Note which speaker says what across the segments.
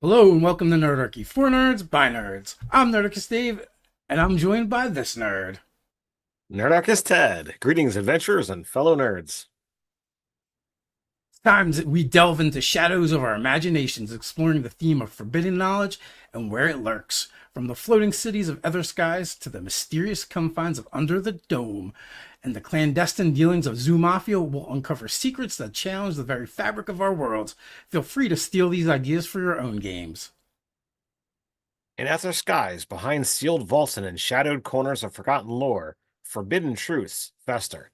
Speaker 1: Hello and welcome to Nerdarchy. For nerds, by nerds. I'm Nerdarchy Dave, and I'm joined by this nerd.
Speaker 2: Nerdarchy Ted. Greetings, adventurers and fellow nerds.
Speaker 1: It's times that we delve into shadows of our imaginations, exploring the theme of forbidden knowledge and where it lurks. From the floating cities of Ether skies to the mysterious confines of Under the Dome, and the clandestine dealings of Zoo Mafia will uncover secrets that challenge the very fabric of our worlds. Feel free to steal these ideas for your own games.
Speaker 2: In Aether skies, behind sealed vaults and in shadowed corners of forgotten lore, forbidden truths fester.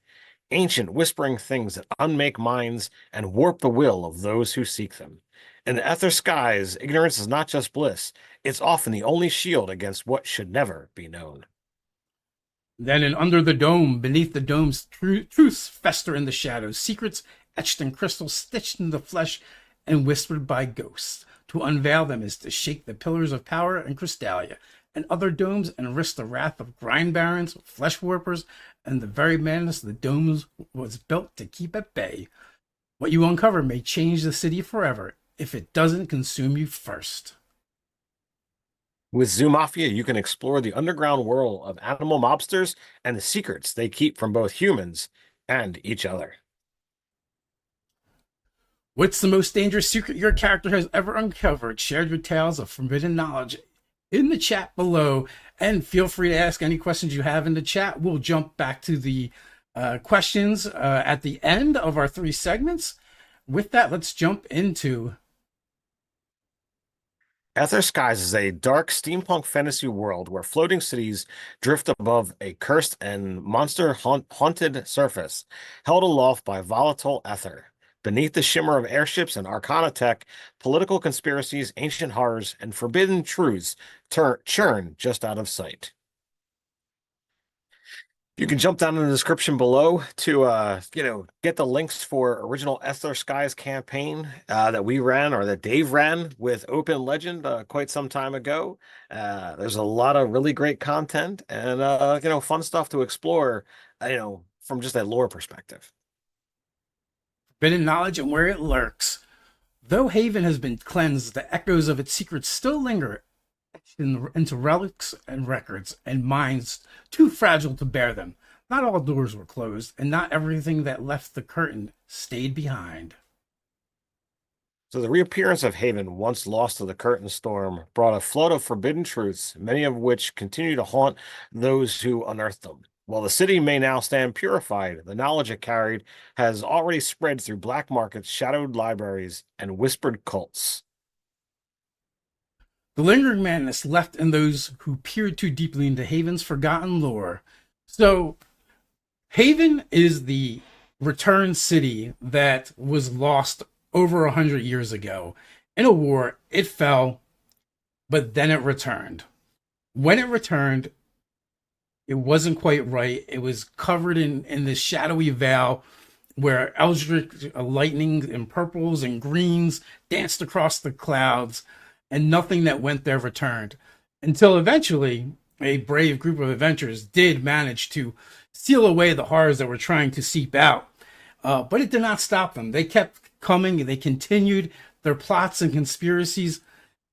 Speaker 2: Ancient whispering things that unmake minds and warp the will of those who seek them. In the Aether skies, ignorance is not just bliss, it's often the only shield against what should never be known.
Speaker 1: Then in Under the Dome, beneath the dome's truths fester in the shadows, secrets etched in crystal, stitched in the flesh, and whispered by ghosts. To unveil them is to shake the pillars of power and Crystallia, and other domes, and risk the wrath of grind barons, flesh warpers, and the very madness the domes was built to keep at bay. What you uncover may change the city forever if it doesn't consume you first.
Speaker 2: With Zoo Mafia, you can explore the underground world of animal mobsters and the secrets they keep from both humans and each other.
Speaker 1: What's the most dangerous secret your character has ever uncovered? Share your tales of forbidden knowledge in the chat below, and feel free to ask any questions you have in the chat. We'll jump back to the questions at the end of our three segments. With that, let's jump into
Speaker 2: Aether Skies is a dark steampunk fantasy world where floating cities drift above a cursed and monster-haunted surface, held aloft by volatile ether. Beneath the shimmer of airships and arcana tech, political conspiracies, ancient horrors, and forbidden truths churn just out of sight. You can jump down in the description below to get the links for original Aether Skies campaign that we ran or that Dave ran with Open Legend quite some time ago. There's a lot of really great content and fun stuff to explore, from just a lore perspective.
Speaker 1: forbidden knowledge and where it lurks. Though Haven has been cleansed, the echoes of its secrets still linger into relics and records and minds too fragile to bear them. Not all doors were closed, and not everything that left the curtain stayed behind.
Speaker 2: So the reappearance of Haven, once lost to the curtain storm, brought a flood of forbidden truths, many of which continue to haunt those who unearthed them. While the city may now stand purified, the knowledge it carried has already spread through black markets, shadowed libraries, and whispered cults.
Speaker 1: The lingering madness left in those who peered too deeply into Haven's forgotten lore. So, Haven is the return city that was lost over 100 years ago. In a war, it fell, but then it returned. When it returned, it wasn't quite right. It was covered in this shadowy veil where eldritch lightning and purples and greens danced across the clouds, and nothing that went there returned. Until eventually, a brave group of adventurers did manage to seal away the horrors that were trying to seep out. But it did not stop them. They kept coming. They continued their plots and conspiracies.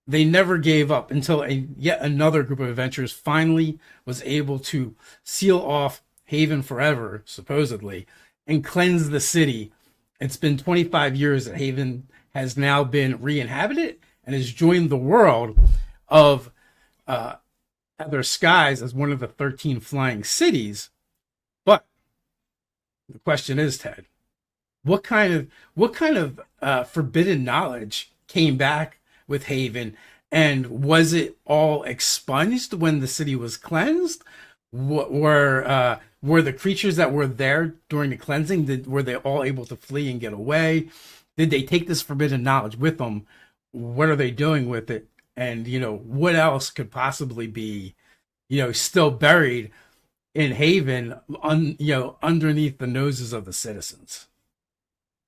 Speaker 1: They never gave up until yet another group of adventurers finally was able to seal off Haven forever, supposedly, and cleanse the city. It's been 25 years that Haven has now been re-inhabited and has joined the world of Aether Skies as one of the 13 flying cities. But the question is, Ted, what kind of forbidden knowledge came back with Haven, and was it all expunged when the city was cleansed? Were the creatures that were there during the cleansing, were they all able to flee and get away? Did they take this forbidden knowledge with them? What are they doing with it? And what else could possibly be still buried in Haven underneath the noses of the citizens?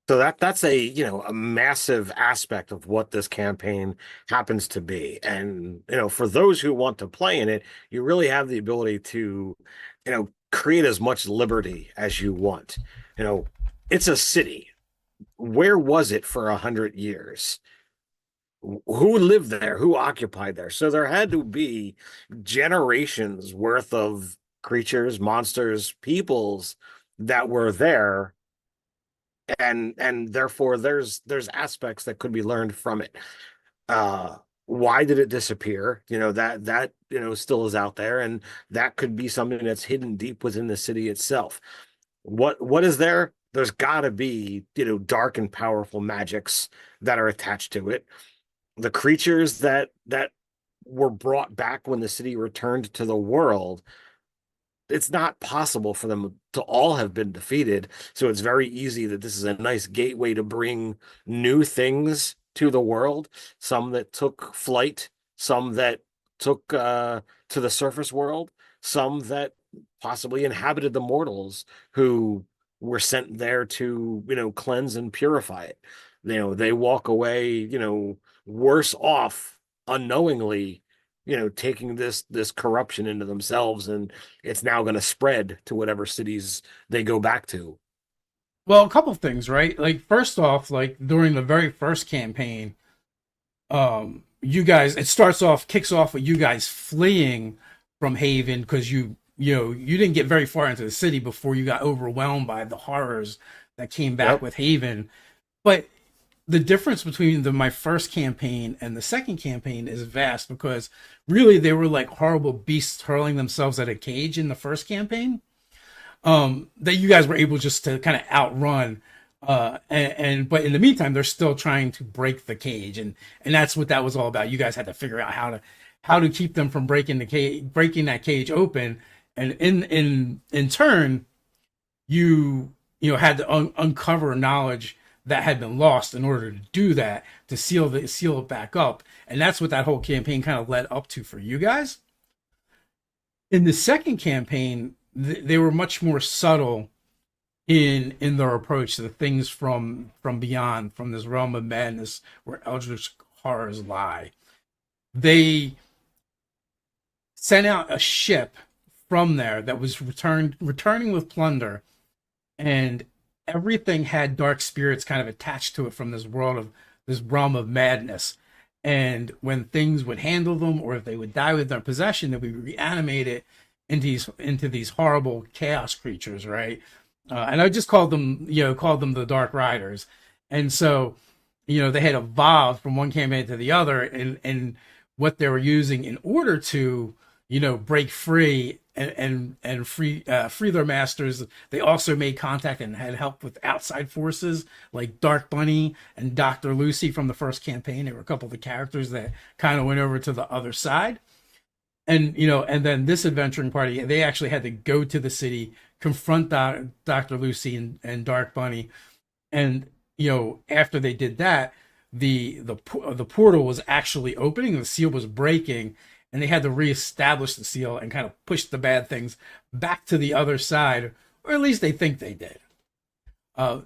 Speaker 2: So that's a massive aspect of what this campaign happens to be. And for those who want to play in it, you really have the ability to create as much liberty as you want. It's a city. Where was it for 100 years? who lived there, who occupied there. So there had to be generations worth of creatures, monsters, peoples that were there, and therefore there's aspects that could be learned from it. uh why did it disappear? That still is out there, and that could be something that's hidden deep within the city itself. What is there? There's got to be dark and powerful magics that are attached to it. The creatures that were brought back when the city returned to the world, it's not possible for them to all have been defeated. So it's very easy that this is a nice gateway to bring new things to the world. Some that took flight, some that took to the surface world, some that possibly inhabited the mortals who were sent there to, cleanse and purify it. They walk away, worse off unknowingly, taking this corruption into themselves, and it's now going to spread to whatever cities they go back to.
Speaker 1: Well, a couple things, right? Like first off, like during the very first campaign, you guys it starts off kicks off with you guys fleeing from Haven because you didn't get very far into the city before you got overwhelmed by the horrors that came back
Speaker 2: Yep.
Speaker 1: with Haven. But the difference between my first campaign and the second campaign is vast because really they were like horrible beasts hurling themselves at a cage in the first campaign, that you guys were able just to kind of outrun. But in the meantime, they're still trying to break the cage, and that's what that was all about. You guys had to figure out how to keep them from breaking that cage open, and in turn, had to uncover knowledge that had been lost in order to do that, to seal it back up, and that's what that whole campaign kind of led up to for you guys. In the second campaign, they were much more subtle in their approach to the things from beyond, from this realm of madness where eldritch horrors lie. They sent out a ship from there that was returning with plunder, and everything had dark spirits kind of attached to it from this realm of madness. And when things would handle them, or if they would die with their possession, they would reanimate it into these horrible chaos creatures, right? And I just called them the Dark Riders. And so, they had evolved from one campaign to the other, and what they were using in order to, break free and free their masters. They also made contact and had help with outside forces like Dark Bunny and Dr. Lucy from the first campaign. They were a couple of the characters that kind of went over to the other side. And then this adventuring party, they actually had to go to the city, confront Dr. Lucy and Dark Bunny, and after they did that, the portal was actually opening, the seal was breaking, and they had to reestablish the seal and kind of push the bad things back to the other side, or at least they think they did.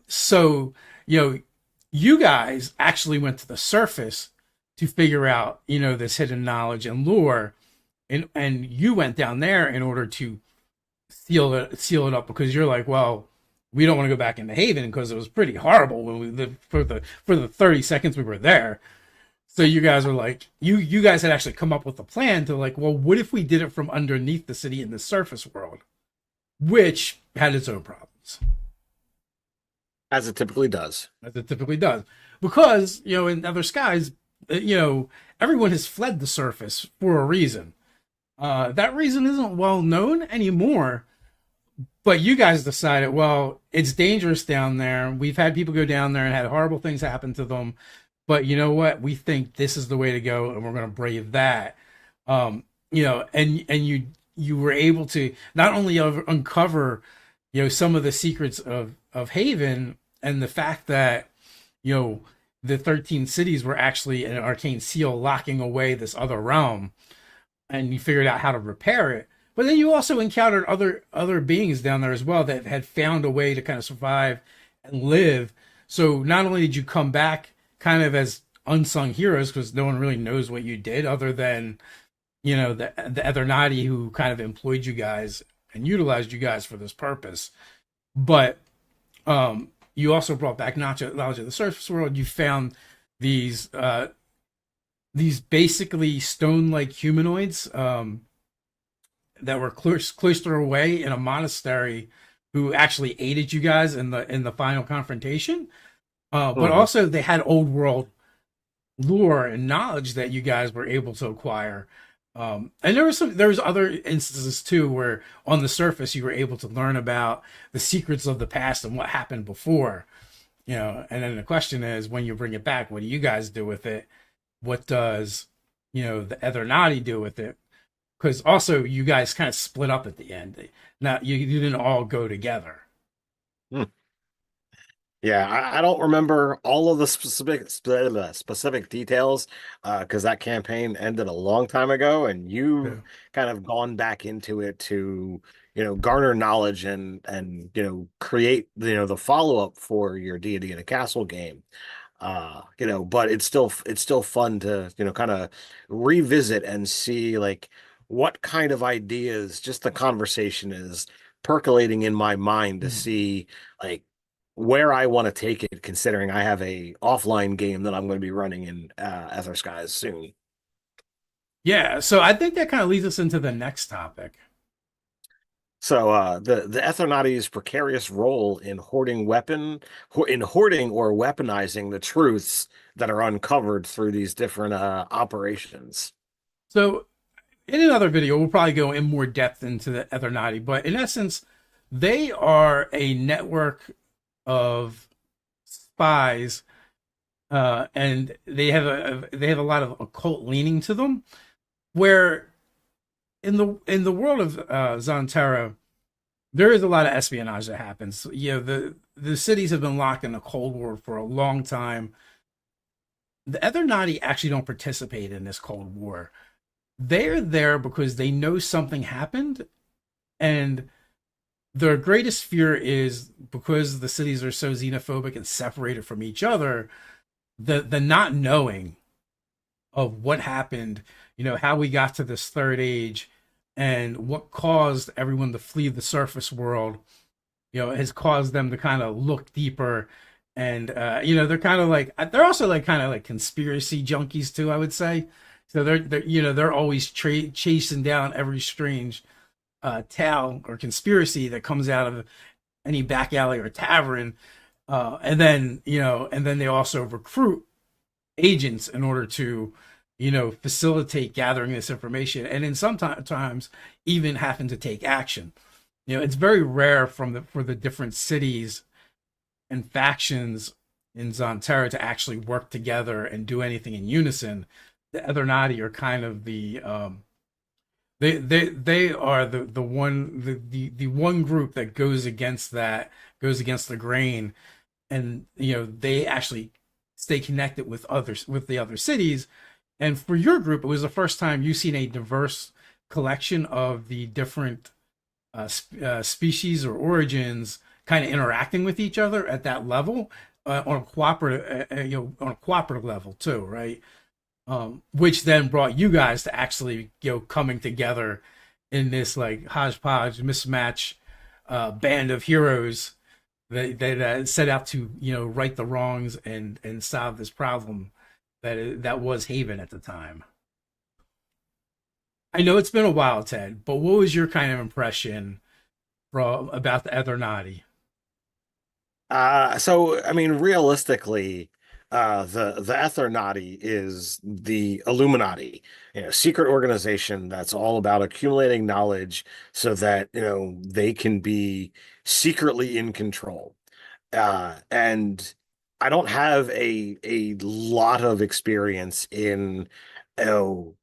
Speaker 1: So you guys actually went to the surface to figure out this hidden knowledge and lore, and you went down there in order to seal it up, because you're like, well, we don't want to go back into Haven because it was pretty horrible when we lived for the 30 seconds we were there. So you guys are like, you guys had actually come up with a plan to like, well, what if we did it from underneath the city in the surface world, which had its own problems,
Speaker 2: As it typically does.
Speaker 1: because in Other Skies, everyone has fled the surface for a reason. That reason isn't well known anymore, but you guys decided, well, it's dangerous down there. We've had people go down there and had horrible things happen to them, but you know what? We think this is the way to go, and we're going to brave that. And you were able to not only uncover, some of the secrets of Haven, and the fact that, the 13 cities were actually an arcane seal locking away this other realm, and you figured out how to repair it. But then you also encountered other beings down there as well that had found a way to kind of survive and live. So not only did you come back kind of as unsung heroes, because no one really knows what you did other than, the Ethernati, who kind of employed you guys and utilized you guys for this purpose. But you also brought back knowledge of the surface world. You found these these basically stone-like humanoids that were cloistered away in a monastery, who actually aided you guys in the final confrontation. But
Speaker 2: Hmm.
Speaker 1: also they had old world lore and knowledge that you guys were able to acquire. And there was other instances too where on the surface you were able to learn about the secrets of the past and what happened before. And then the question is, when you bring it back, what do you guys do with it? What does the Ethernati do with it? Because also you guys kind of split up at the end. Now you didn't all go together.
Speaker 2: Hmm. Yeah, I don't remember all of the specific details because that campaign ended a long time ago, and
Speaker 1: Yeah.
Speaker 2: you've kind of gone back into it to, garner knowledge and create the follow-up for your Deity in a Castle game. But it's still fun to, kind of revisit and see like what kind of ideas just the conversation is percolating in my mind to
Speaker 1: Hmm.
Speaker 2: see like where I want to take it, considering I have a offline game that I'm going to be running in Ether Skies soon.
Speaker 1: Yeah, so I think that kind of leads us into the next topic.
Speaker 2: So the Ethernati's precarious role in hoarding or weaponizing the truths that are uncovered through these different operations.
Speaker 1: So in another video, we'll probably go in more depth into the Ethernati, but in essence, they are a network of spies, and they have a lot of occult leaning to them. Where in the world of Zontera, there is a lot of espionage that happens. The cities have been locked in the Cold War for a long time. The Ethernati actually don't participate in this Cold War. They're there because they know something happened, and their greatest fear is, because the cities are so xenophobic and separated from each other, the not knowing of what happened, how we got to this third age and what caused everyone to flee the surface world, has caused them to kind of look deeper. And they're kind of like, they're also like kind of like conspiracy junkies too, I would say. So they're always chasing down every strange tale or conspiracy that comes out of any back alley or tavern. And then they also recruit agents in order to, facilitate gathering this information, and in sometimes even having to take action. It's very rare for the different cities and factions in Zontera to actually work together and do anything in unison. The Ethernati are kind of they are the one group that goes against the grain, and they actually stay connected with the other cities. And for your group, it was the first time you've seen a diverse collection of the different species or origins kind of interacting with each other at that level, on a cooperative on a cooperative level too, right? Which then brought you guys to actually coming together in this like hodgepodge mismatch band of heroes that set out to right the wrongs and solve this problem that was Haven at the time. I know it's been a while, Ted, but what was your kind of impression about the Ethernati?
Speaker 2: So I mean, realistically, the Ethernati is the Illuminati, secret organization that's all about accumulating knowledge so that they can be secretly in control. And I don't have a lot of experience in you know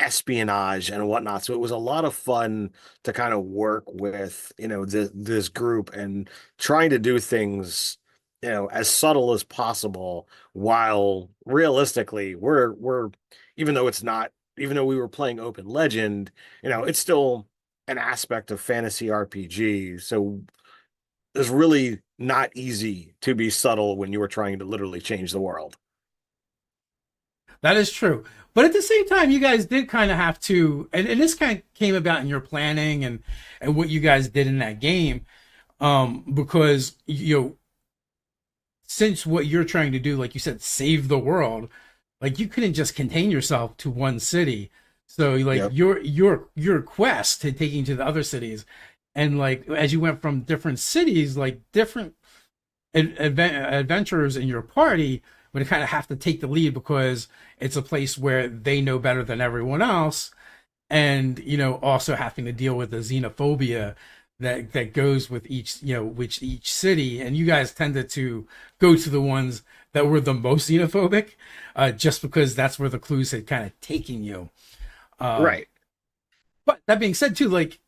Speaker 2: espionage and whatnot. So it was a lot of fun to kind of work with, this group and trying to do things, as subtle as possible, while realistically we're even though we were playing open legend, it's still an aspect of fantasy RPG. So it's really not easy to be subtle when you were trying to literally change the world.
Speaker 1: That is true. But at the same time, you guys did kind of have to, and this kind of came about in your planning and what you guys did in that game, because since what you're trying to do, like you said, save the world, Like you couldn't just contain yourself to one city. So like
Speaker 2: Yep.
Speaker 1: your quest to taking to the other cities, and like as you went from different cities, like different adventurers in your party would kind of have to take the lead because it's a place where they know better than everyone else, and also having to deal with the xenophobia that goes with each which each city, and you guys tended to go to the ones that were the most xenophobic, just because that's where the clues had kind of taken you. um
Speaker 2: Right.
Speaker 1: but that being said too, like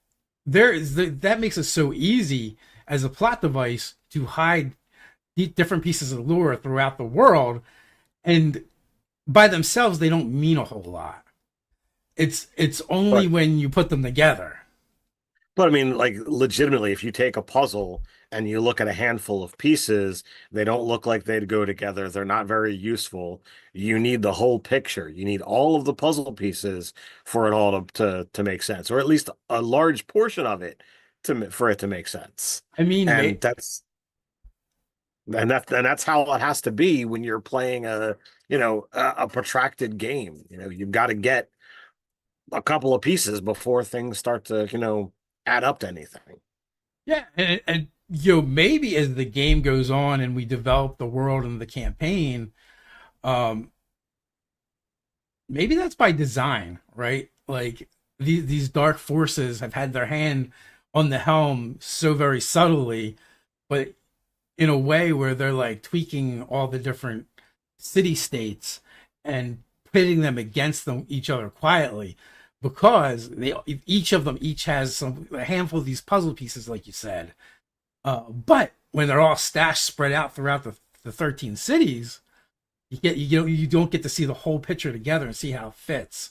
Speaker 1: that makes it so easy as a plot device to hide different pieces of lore throughout the world, and by themselves they don't mean a whole lot. It's only
Speaker 2: But
Speaker 1: when you put them together.
Speaker 2: I mean, like legitimately, if you take a puzzle and you look at a handful of pieces, they don't look like they'd go together. They're not very useful. You need the whole picture. You need all of the puzzle pieces for it all to make sense, or at least a large portion of it for it to make sense.
Speaker 1: I mean,
Speaker 2: And that's how it has to be when you're playing a protracted game. You've got to get a couple of pieces before things start to add up to anything.
Speaker 1: yeah, and maybe as the game goes on and we develop the world and the campaign, um, maybe that's by design, right? Like these dark forces have had their hand on the helm so very subtly, but in a way where they're like tweaking all the different city states and pitting them against each other quietly, because each of them each has a handful of these puzzle pieces, like you said. But when they're all stashed, spread out throughout the 13 cities, you don't get to see the whole picture together and see how it fits.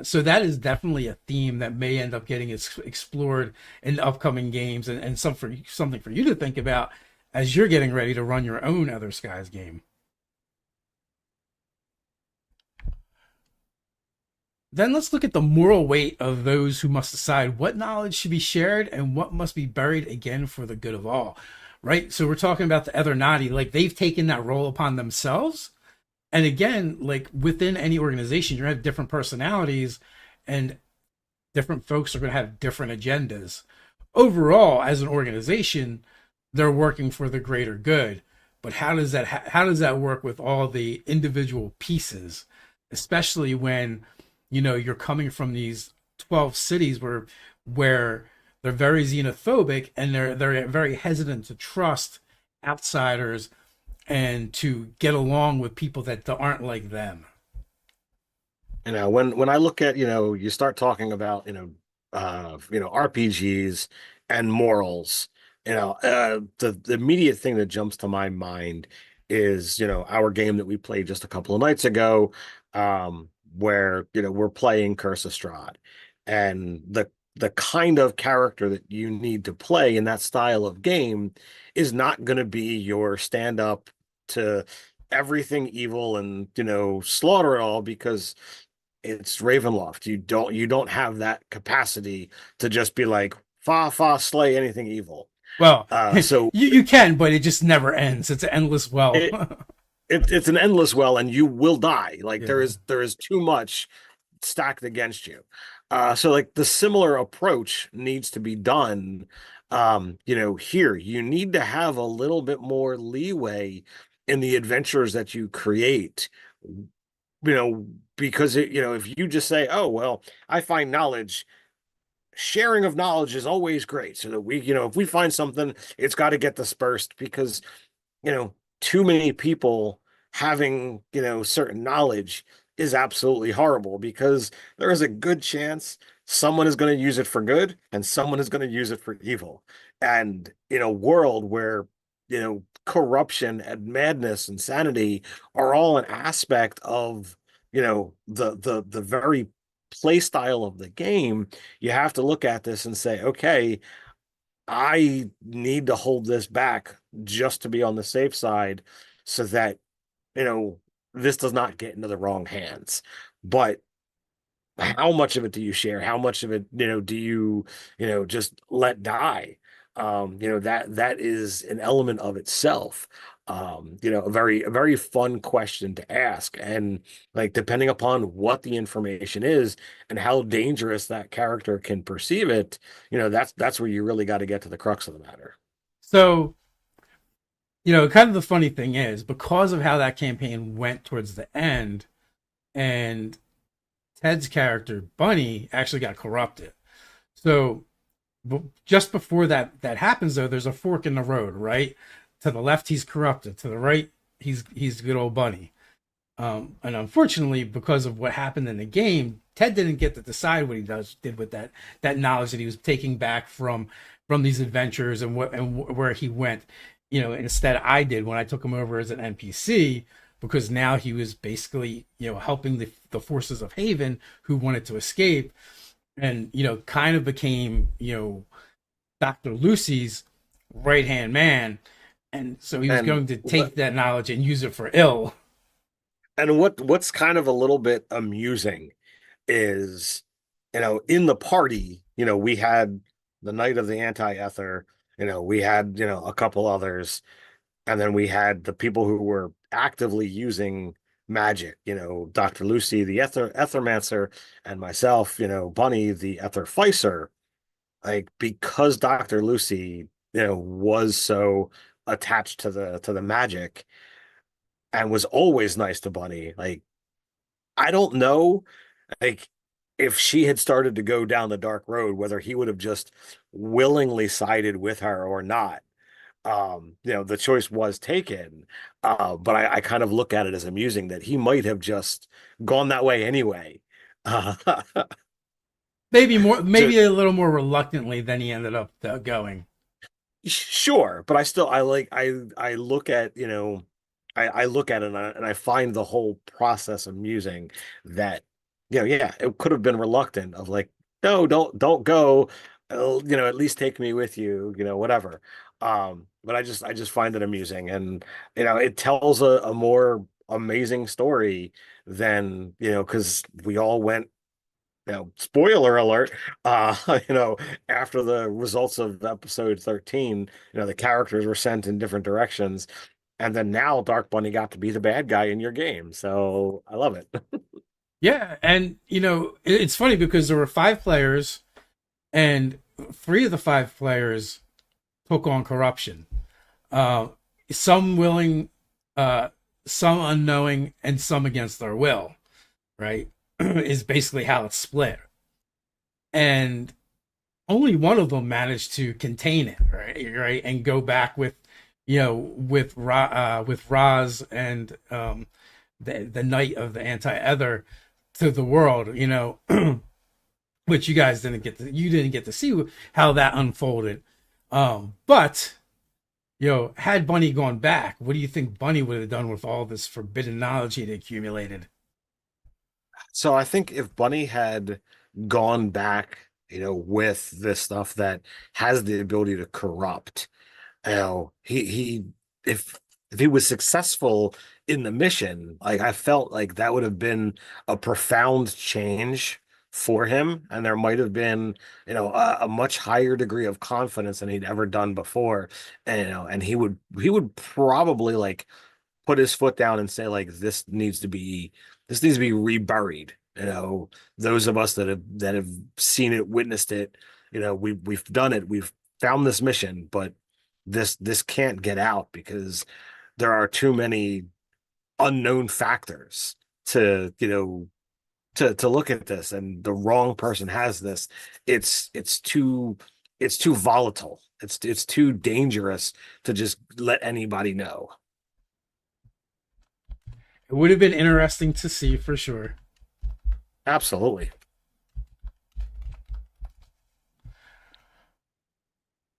Speaker 1: So that is definitely a theme that may end up getting explored in upcoming games, and something for you to think about as you're getting ready to run your own Other Skies game. Then let's look at the moral weight of those who must decide what knowledge should be shared and what must be buried again for the good of all. Right? So we're talking about the Ethernati, like they've taken that role upon themselves. And again, like within any organization, you're gonna have different personalities, and different folks are gonna have different agendas. Overall, as an organization, they're working for the greater good. But how does that work with all the individual pieces, especially when you're coming from these 12 cities where they're very xenophobic, and they're very hesitant to trust outsiders and to get along with people that aren't like them.
Speaker 2: When I look at, you start talking about, RPGs and morals, the immediate thing that jumps to my mind is, our game that we played just a couple of nights ago, where, we're playing Curse of Strahd, and the kind of character that you need to play in that style of game is not going to be your stand up to everything evil and, slaughter it all, because it's Ravenloft. You don't have that capacity to just be like fa fa slay anything evil.
Speaker 1: Well,
Speaker 2: So
Speaker 1: you can, but it just never ends. It's an endless well.
Speaker 2: it, it's an endless well, and you will die. Like there
Speaker 1: Yeah.
Speaker 2: is there is too much stacked against you. So like the similar approach needs to be done. Here you need to have a little bit more leeway in the adventures that you create. Because if you just say, oh well, I find knowledge, sharing of knowledge is always great, so that if we find something, it's got to get dispersed, because you know, too many people having, certain knowledge is absolutely horrible, because there is a good chance someone is going to use it for good and someone is going to use it for evil. And in a world where, corruption and madness and sanity are all an aspect of, the very play style of the game, you have to look at this and say, okay, I need to hold this back just to be on the safe side, so that, you know, this does not get into the wrong hands. But how much of it do you share? How much of it, do you, just let die? That is an element of itself. A very fun question to ask. And like, depending upon what the information is and how dangerous that character can perceive it, that's where you really got to get to the crux of the matter.
Speaker 1: So, kind of the funny thing is, because of how that campaign went towards the end, and Ted's character, Bunny, actually got corrupted. So, just before that happens, though, there's a fork in the road, right? To the left, he's corrupted. To the right, he's good old Bunny. And unfortunately, because of what happened in the game, Ted didn't get to decide what he did with that knowledge that he was taking back from these adventures and where he went. Instead, I did when I took him over as an NPC, because now he was basically helping the forces of Haven who wanted to escape, and kind of became Dr. Lucy's right hand man, and so he was
Speaker 2: And
Speaker 1: going to take that knowledge and use it for ill.
Speaker 2: what's kind of a little bit amusing is, in the party, we had the Knight of the Anti-Ether, we had, a couple others, and then we had the people who were actively using magic, Dr. Lucy, the Ethermancer, and myself, Bunny, the Etherficer. Like, because Dr. Lucy, was so attached to the magic and was always nice to Bunny. Like, I don't know, like, if she had started to go down the dark road, whether he would have just willingly sided with her or not. The choice was taken. But I kind of look at it as amusing that he might have just gone that way anyway. Uh,
Speaker 1: Maybe a little more reluctantly than he ended up going.
Speaker 2: Sure, but I look at, I look at it and I find the whole process amusing that, yeah, it could have been reluctant of like, no, don't go, at least take me with you, whatever. But I just find it amusing, and it tells a more amazing story than, because we all went, spoiler alert, you know, after the results of episode 13, the characters were sent in different directions. And then now Dark Bunny got to be the bad guy in your game. So I love it.
Speaker 1: Yeah, and it's funny because there were 5 players, and 3 of the 5 players took on corruption. Uh, some willing, some unknowing, and some against their will. Right, is basically how it's split, and only one of them managed to contain it. Right, and go back with, with Roz and the Knight of the Anti-Ether to the world. Which you guys didn't get to see how that unfolded. But had Bunny gone back, what do you think Bunny would have done with all this forbidden knowledge he'd accumulated?
Speaker 2: So I think if Bunny had gone back, with this stuff that has the ability to corrupt, he if he was successful in the mission, like, I felt like that would have been a profound change for him, and there might have been, a much higher degree of confidence than he'd ever done before. And and he would probably like put his foot down and say, like, this needs to be reburied. Those of us that have seen it, witnessed it, we've done it, we've found this mission, but this can't get out because there are too many unknown factors to look at this, and the wrong person has this. It's too volatile. It's too dangerous to just let anybody know.
Speaker 1: It would have been interesting to see for sure.
Speaker 2: Absolutely.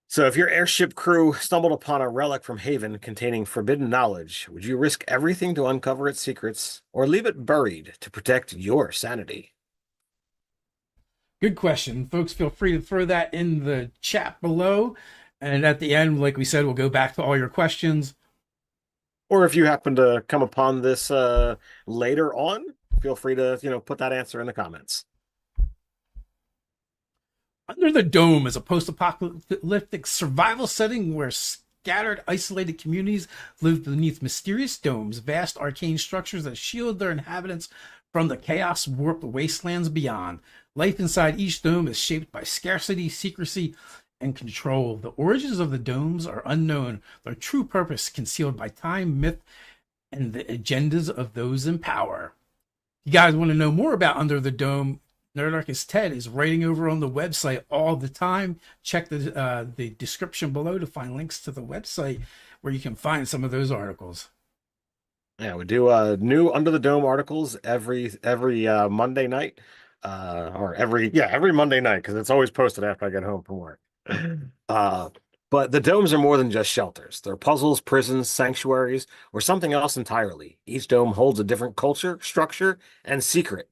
Speaker 2: So if your airship crew stumbled upon a relic from Haven containing forbidden knowledge, would you risk everything to uncover its secrets or leave it buried to protect your sanity?
Speaker 1: Good question, folks. Feel free to throw that in the chat below, and at the end, like we said, we'll go back to all your questions.
Speaker 2: Or if you happen to come upon this later on, feel free to, put that answer in the comments.
Speaker 1: Under the Dome is a post-apocalyptic survival setting where scattered, isolated communities live beneath mysterious domes, vast arcane structures that shield their inhabitants from the chaos warped wastelands beyond. Life inside each dome is shaped by scarcity, secrecy, and control. The origins of the domes are unknown, their true purpose concealed by time, myth, and the agendas of those in power. You guys want to know more about Under the Dome? Nerdarchy Ted is writing over on the website all the time. Check the description below to find links to the website where you can find some of those articles.
Speaker 2: Yeah, we do new Under the Dome articles every Monday night. Or every Monday night, because it's always posted after I get home from work. Uh but the domes are more than just shelters. They're puzzles, prisons, sanctuaries, or something else entirely. Each dome holds a different culture, structure, and secret.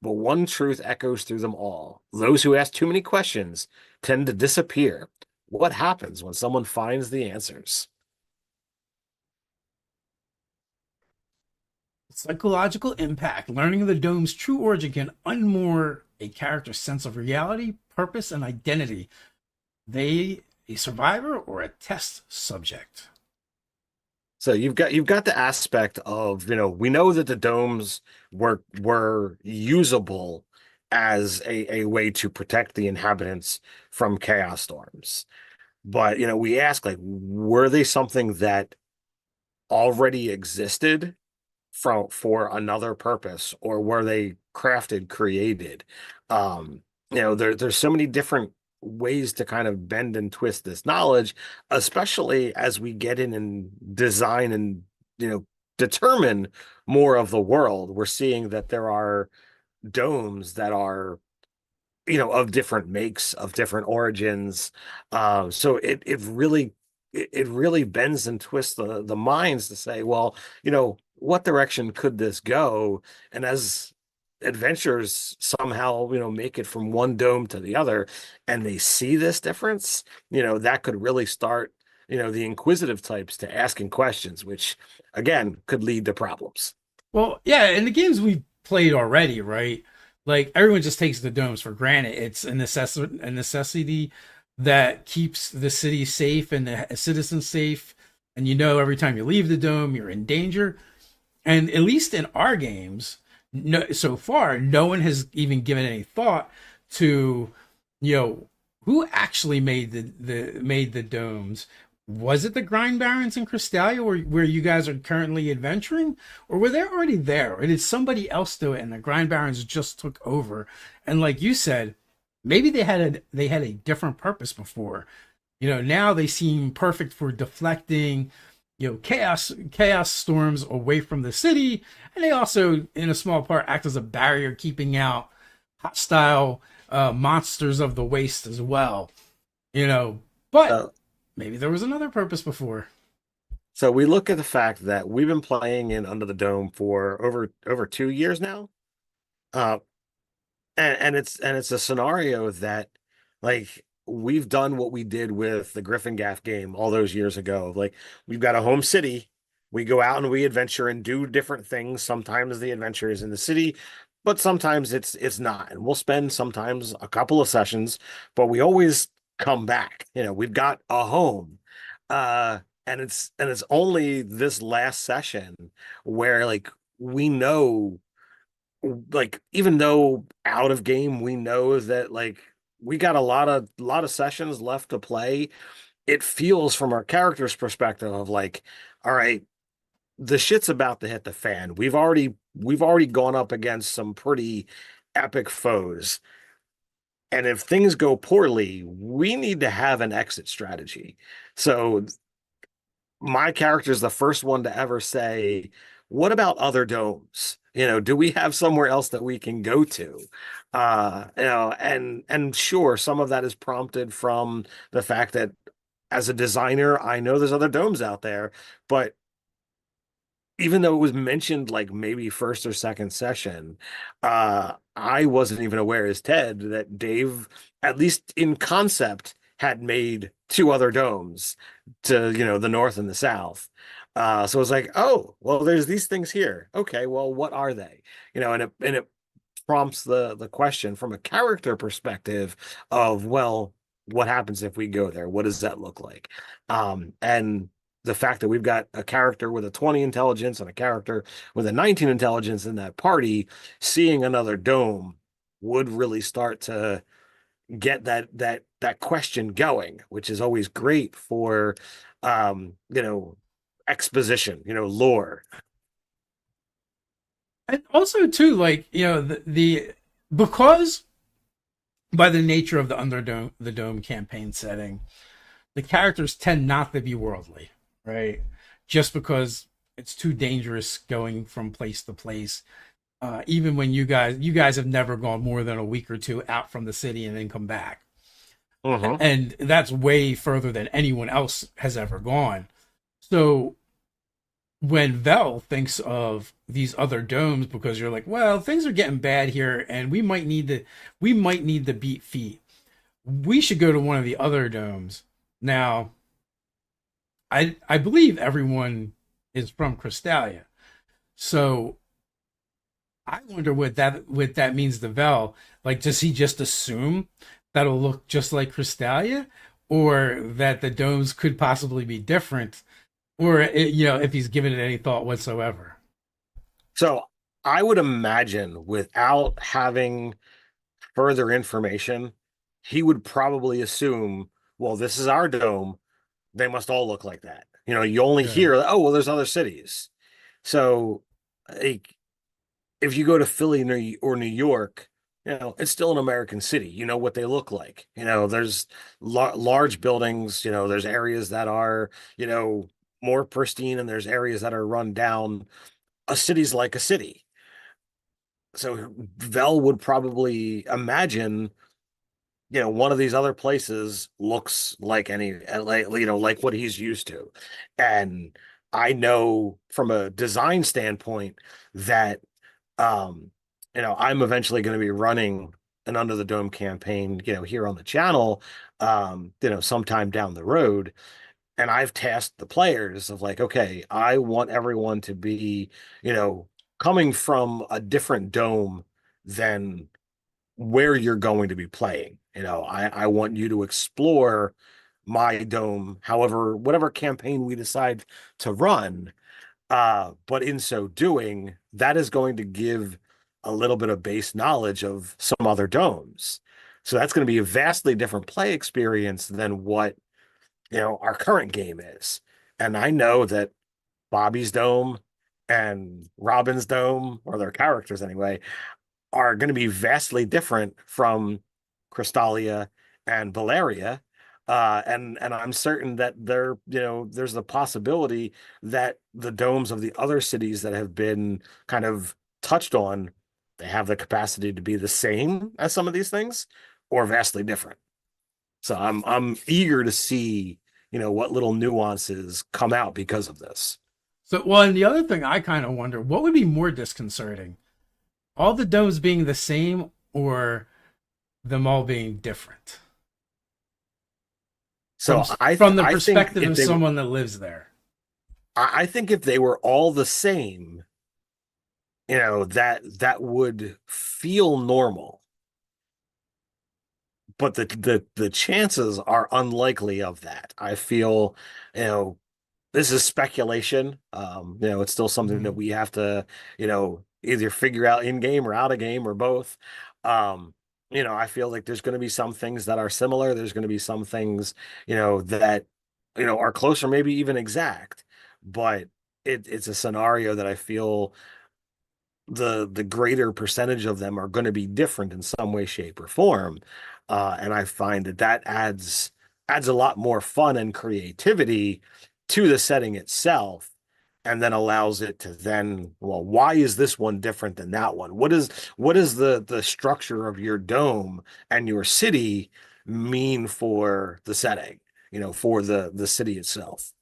Speaker 2: But one truth echoes through them all. Those who ask too many questions tend to disappear. What happens when someone finds the answers?
Speaker 1: Psychological impact. Learning the dome's true origin can unmoor a character's sense of reality, purpose, and identity. They a survivor or a test subject?
Speaker 2: So you've got the aspect of, we know that the domes were usable as a way to protect the inhabitants from chaos storms. But, we ask, like, were they something that already existed for another purpose, or were they created? There's so many different ways to kind of bend and twist this knowledge, especially as we get in and design and determine more of the world. We're seeing that there are domes that are of different makes, of different origins. So it really bends and twists the minds to say, well, what direction could this go? And as adventurers somehow, make it from one dome to the other, and they see this difference, that could really start, the inquisitive types to asking questions, which again could lead to problems.
Speaker 1: Well, yeah, in the games we've played already, right? Like everyone just takes the domes for granted. It's a necessity that keeps the city safe and the citizens safe. And every time you leave the dome, you're in danger. And at least in our games, so far, no one has even given any thought to, who actually made the domes. Was it the Grind Barons in Crystallia where you guys are currently adventuring? Or were they already there? Or did somebody else do it and the Grind Barons just took over? And like you said, maybe they had a different purpose before. Now they seem perfect for deflecting, chaos storms away from the city. And they also, in a small part, act as a barrier keeping out hostile monsters of the waste as well. But
Speaker 2: Uh,
Speaker 1: maybe there was another purpose before.
Speaker 2: So we look at the fact that we've been playing in Under the Dome for over 2 years now. Uh, and it's a scenario that, like, we've done what we did with the Griffin Gaff game all those years ago. Like, we've got a home city. We go out and we adventure and do different things. Sometimes the adventure is in the city, but sometimes it's not. And we'll spend sometimes a couple of sessions, but we always come back. We've got a home. And it's only this last session where, like, we know, like, even though out of game, we know that, like, we got a lot of sessions left to play. It feels from our character's perspective of, like, all right, the shit's about to hit the fan. We've already gone up against some pretty epic foes. And if things go poorly, we need to have an exit strategy. So my character is the first one to ever say, what about other domes? Do we have somewhere else that we can go to? And sure, some of that is prompted from the fact that as a designer, I know there's other domes out there, but even though it was mentioned like maybe first or second session, I wasn't even aware as Ted that Dave, at least in concept, had made two other domes to, the north and the south. So I was like, oh, well, there's these things here. Okay, well, what are they? And it prompts the question from a character perspective of, well, what happens if we go there? What does that look like? And the fact that we've got a character with a 20 intelligence and a character with a 19 intelligence in that party, seeing another dome would really start to get that question going, which is always great for exposition, lore.
Speaker 1: And also too, like, the because by the nature of the dome campaign setting, the characters tend not to be worldly, right? Just because it's too dangerous going from place to place. Even when you guys have never gone more than a week or two out from the city and then come back,
Speaker 2: Mm-hmm.
Speaker 1: and that's way further than anyone else has ever gone. So when Vel thinks of these other domes, because you're like, well, things are getting bad here, and we might need to beat feet. We should go to one of the other domes. Now, I believe everyone is from Crystalia, so I wonder what that means to Vel. Like, does he just assume that'll look just like Crystalia, or that the domes could possibly be different, or if he's given it any thought whatsoever?
Speaker 2: So I would imagine without having further information, he would probably assume, well, this is our dome. They must all look like that. You only
Speaker 1: Yeah.
Speaker 2: hear, oh, well, there's other cities. So, like, if you go to Philly or New York, it's still an American city. You know what they look like. There's large buildings. There's areas that are, more pristine, and there's areas that are run down. A city's like a city. So Vel would probably imagine, one of these other places looks like like what he's used to. And I know from a design standpoint that, um, I'm eventually going to be running an Under the Dome campaign, here on the channel, sometime down the road. And I've tasked the players of like, okay, I want everyone to be, you know, coming from a different dome than where you're going to be playing. I want you to explore my dome, however, whatever campaign we decide to run. But in so doing, that is going to give a little bit of base knowledge of some other domes. So that's going to be a vastly different play experience than what, our current game is. And I know that Bobby's dome and Robin's dome, or their characters anyway, are going to be vastly different from Crystalia and Valeria. And I'm certain that there's the possibility that the domes of the other cities that have been kind of touched on, they have the capacity to be the same as some of these things or vastly different. So I'm eager to see, what little nuances come out because of this.
Speaker 1: So, well, and the other thing I kind of wonder, what would be more disconcerting? All the domes being the same, or them all being different? From
Speaker 2: So I th
Speaker 1: from the
Speaker 2: I think
Speaker 1: perspective
Speaker 2: if
Speaker 1: of
Speaker 2: they
Speaker 1: someone that lives there.
Speaker 2: I think if they were all the same, that would feel normal. But the chances are unlikely of that. I feel, you know, this is speculation. It's still something that
Speaker 1: Mhm.
Speaker 2: we have to, either figure out in game or out of game or both. I feel like there's going to be some things that are similar. There's going to be some things, that, are closer, maybe even exact. But it's a scenario that I feel the greater percentage of them are going to be different in some way, shape, or form. And I find that adds a lot more fun and creativity to the setting itself, and then allows it to then, well, why is this one different than that one? What is the structure of your dome and your city mean for the setting, for the city itself?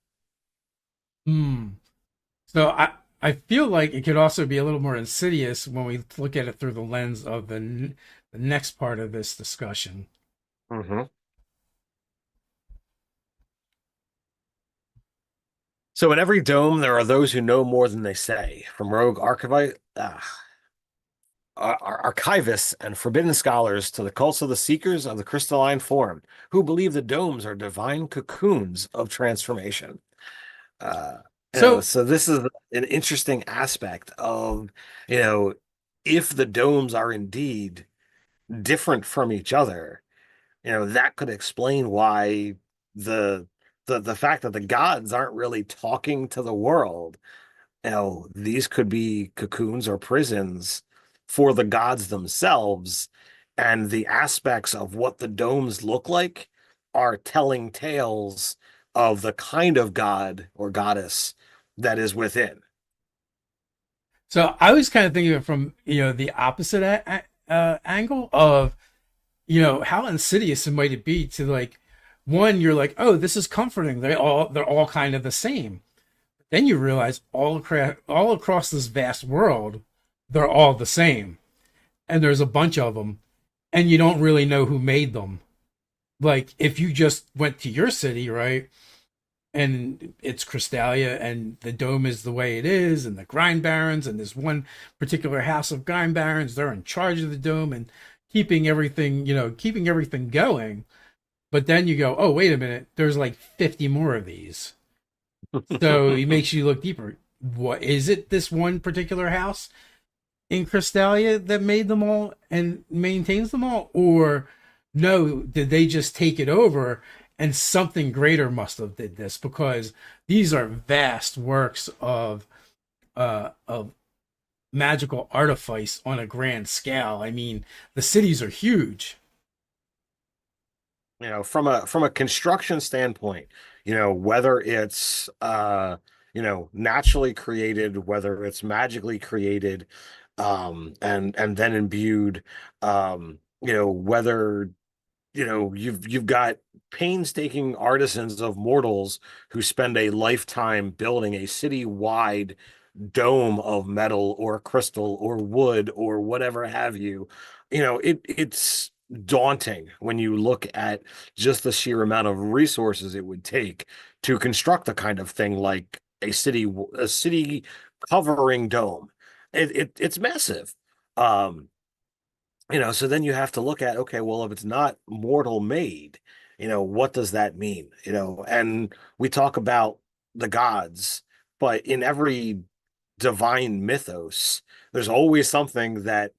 Speaker 1: Hmm. So I feel like it could also be a little more insidious when we look at it through the lens of the next part of this discussion.
Speaker 2: Hmm. So in every dome, there are those who know more than they say. From rogue archivite, archivists and forbidden scholars to the cults of the seekers of the crystalline form, who believe the domes are divine cocoons of transformation. Uh,
Speaker 1: So
Speaker 2: so this is an interesting aspect of, you know, if the domes are indeed different from each other, that could explain why the the fact that the gods aren't really talking to the world. These could be cocoons or prisons for the gods themselves, and the aspects of what the domes look like are telling tales of the kind of god or goddess that is within.
Speaker 1: so I was kind of thinking of it from the opposite angle of how insidious it might it be to like one you're like, oh, this is comforting, they're all kind of the same. Then you realize all across this vast world they're all the same, and there's a bunch of them, and you don't really know who made them. Like if you just went to your city, right, and it's Crystalia, and the dome is the way it is, and the Grind Barons, and there's one particular house of Grind Barons, they're in charge of the dome and keeping everything going. But then you go, oh, wait a minute, there's like 50 more of these. So it makes you look deeper. What is it, this one particular house in Crystalia that made them all and maintains them all? Or no, did they just take it over and something greater must have did this? Because these are vast works of magical artifice on a grand scale. I mean, the cities are huge.
Speaker 2: From a construction standpoint, whether it's naturally created, whether it's magically created, and then imbued, whether you've got painstaking artisans of mortals who spend a lifetime building a city-wide dome of metal or crystal or wood or whatever have you. It's daunting when you look at just the sheer amount of resources it would take to construct a kind of thing like a city covering dome. It's massive. Um, so then you have to look at, okay, well, if it's not mortal made, what does that mean? And we talk about the gods, but in every divine mythos, there's always something that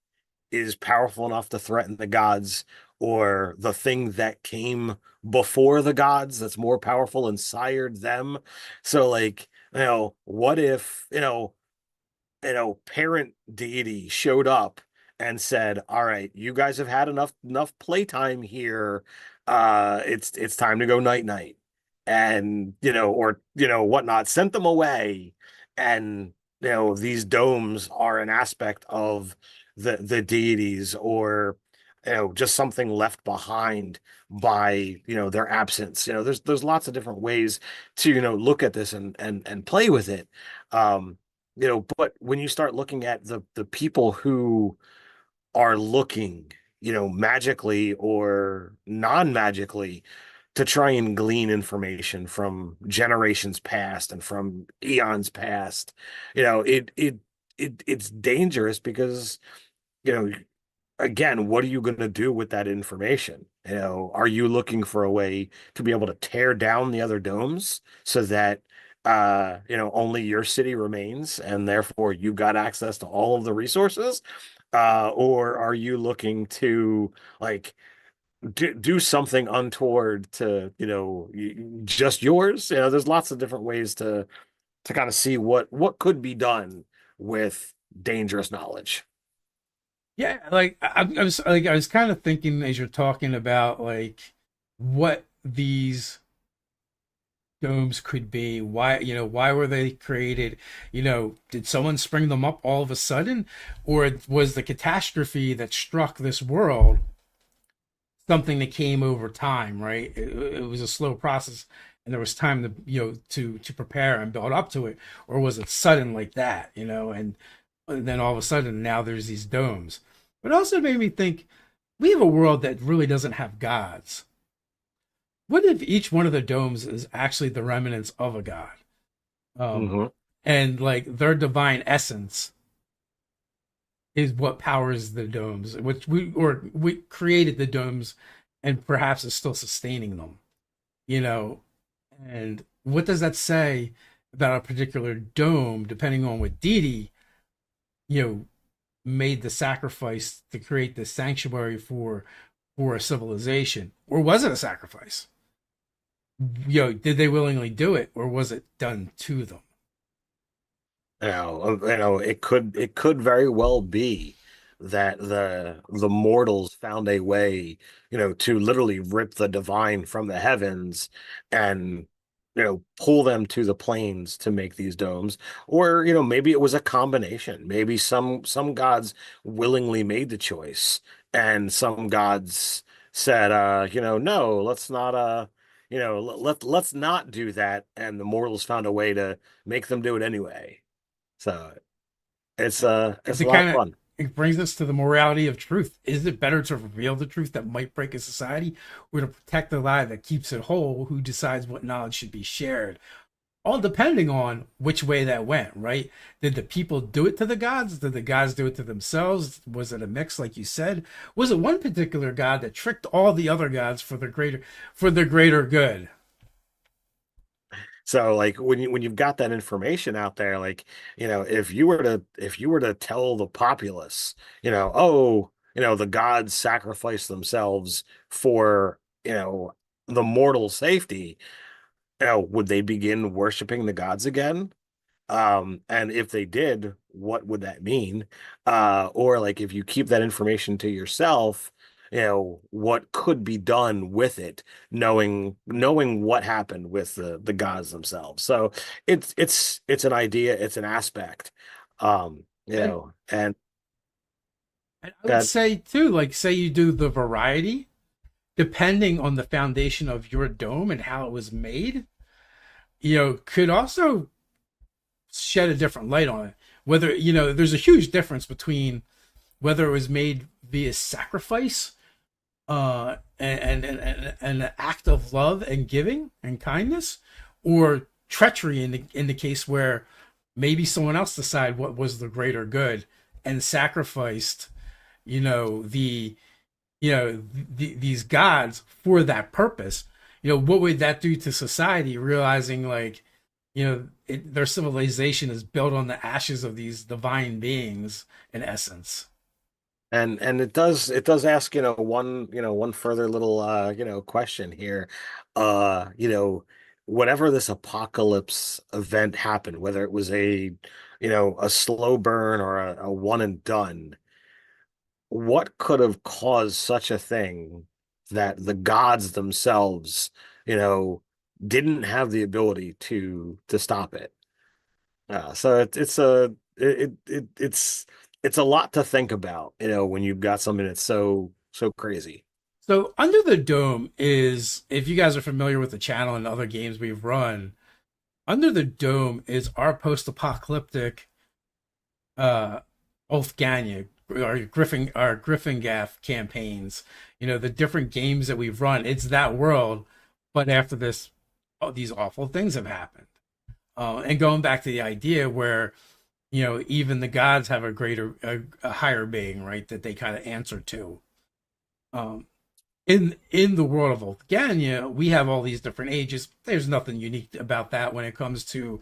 Speaker 2: is powerful enough to threaten the gods, or the thing that came before the gods that's more powerful and sired them. So, like, what if, parent deity showed up and said, "All right, you guys have had enough playtime here. It's time to go night night," and or whatnot, sent them away. And these domes are an aspect of the deities, or just something left behind by their absence. There's lots of different ways to look at this and play with it. But when you start looking at the people who are looking, magically or non-magically, to try and glean information from generations past and from eons past, it's dangerous because, you know, again, what are you going to do with that information? Are you looking for a way to be able to tear down the other domes so that only your city remains and therefore you've got access to all of the resources? Or are you looking to like do something untoward to, just yours? There's lots of different ways to kind of see what could be done with dangerous knowledge.
Speaker 1: Yeah, like I was kind of thinking as you're talking about like what these domes could be. Why were they created? Did someone spring them up all of a sudden, or was the catastrophe that struck this world something that came over time? Right, it was a slow process, and there was time to to prepare and build up to it, or was it sudden like that? And then all of a sudden now there's these domes. But it also made me think we have a world that really doesn't have gods. What if each one of the domes is actually the remnants of a god? Um,
Speaker 2: Hmm.
Speaker 1: and like their divine essence is what powers the domes, which we created the domes, and perhaps is still sustaining them. You know, and what does that say about a particular dome, depending on what deity you know made the sacrifice to create the sanctuary for a civilization, or was it a sacrifice? Did they willingly do it, or was it done to them?
Speaker 2: It could very well be that the mortals found a way, to literally rip the divine from the heavens and pull them to the planes to make these domes. Or maybe it was a combination. Maybe some gods willingly made the choice, and some gods said, no, let's not let's not do that, and the mortals found a way to make them do it anyway. So it's
Speaker 1: It's
Speaker 2: a
Speaker 1: a
Speaker 2: lot of
Speaker 1: kind of
Speaker 2: fun.
Speaker 1: it brings us to the morality of truth. Is it better to reveal the truth that might break a society, or to protect the lie that keeps it whole? Who decides what knowledge should be shared? All depending on which way that went, right? Did the people do it to the gods? Did the gods do it to themselves? Was it a mix, like you said? Was it one particular god that tricked all the other gods for the greater good?
Speaker 2: So like when you've got that information out there, like if you were to tell the populace, oh, the gods sacrifice themselves for the mortal safety, would they begin worshiping the gods again? And if they did, what would that mean? Or like if you keep that information to yourself, what could be done with it, knowing what happened with the gods themselves. So it's an idea, it's an aspect.
Speaker 1: And,
Speaker 2: And
Speaker 1: and I would
Speaker 2: that
Speaker 1: say too, like say you do the variety, depending on the foundation of your dome and how it was made, could also shed a different light on it. Whether, there's a huge difference between whether it was made via sacrifice, and an act of love and giving and kindness, or treachery in the case where maybe someone else decided what was the greater good and sacrificed, you know, the these gods for that purpose. What would that do to society, realizing like, their civilization is built on the ashes of these divine beings in essence.
Speaker 2: and it does ask, one further little question here. Uh, you know, Whatever this apocalypse event happened, whether it was a slow burn or a one and done, what could have caused such a thing that the gods themselves, didn't have the ability to stop it? So it's a lot to think about, when you've got something that's so crazy.
Speaker 1: So Under the Dome is, if you guys are familiar with the channel and other games we've run, Under the Dome is our post-apocalyptic uh Ulfgania, our Griffin campaigns, the different games that we've run. It's that world, but after this, these awful things have happened. And going back to the idea where, even the gods have a higher being, right, that they kind of answer to. Um, in the world of Ulfgania, we have all these different ages. There's nothing unique about that when it comes to,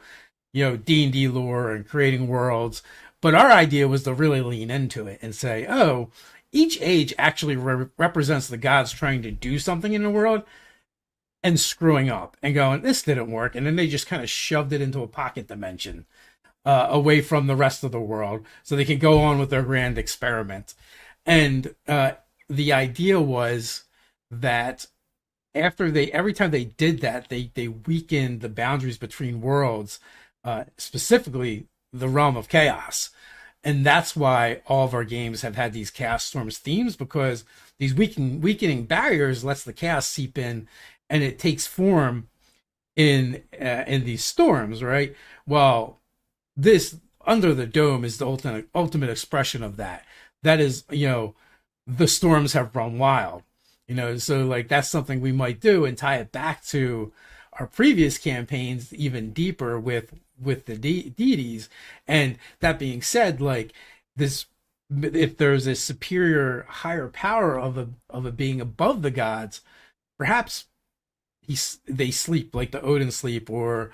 Speaker 1: D&D lore and creating worlds. But our idea was to really lean into it and say, oh, each age actually represents the gods trying to do something in the world and screwing up and going, this didn't work. And then they just kind of shoved it into a pocket dimension, away from the rest of the world so they can go on with their grand experiment. And the idea was that every time they did that, they weakened the boundaries between worlds, specifically the realm of chaos. And that's why all of our games have had these chaos storms themes, because these weakening barriers lets the chaos seep in, and it takes form in these storms, right? Well, this Under the Dome is the ultimate expression of that. That is, the storms have run wild, so like that's something we might do and tie it back to our previous campaigns even deeper with the deities. And that being said, like this if there's a superior, higher power of a being above the gods, perhaps they sleep like the Odin sleep, or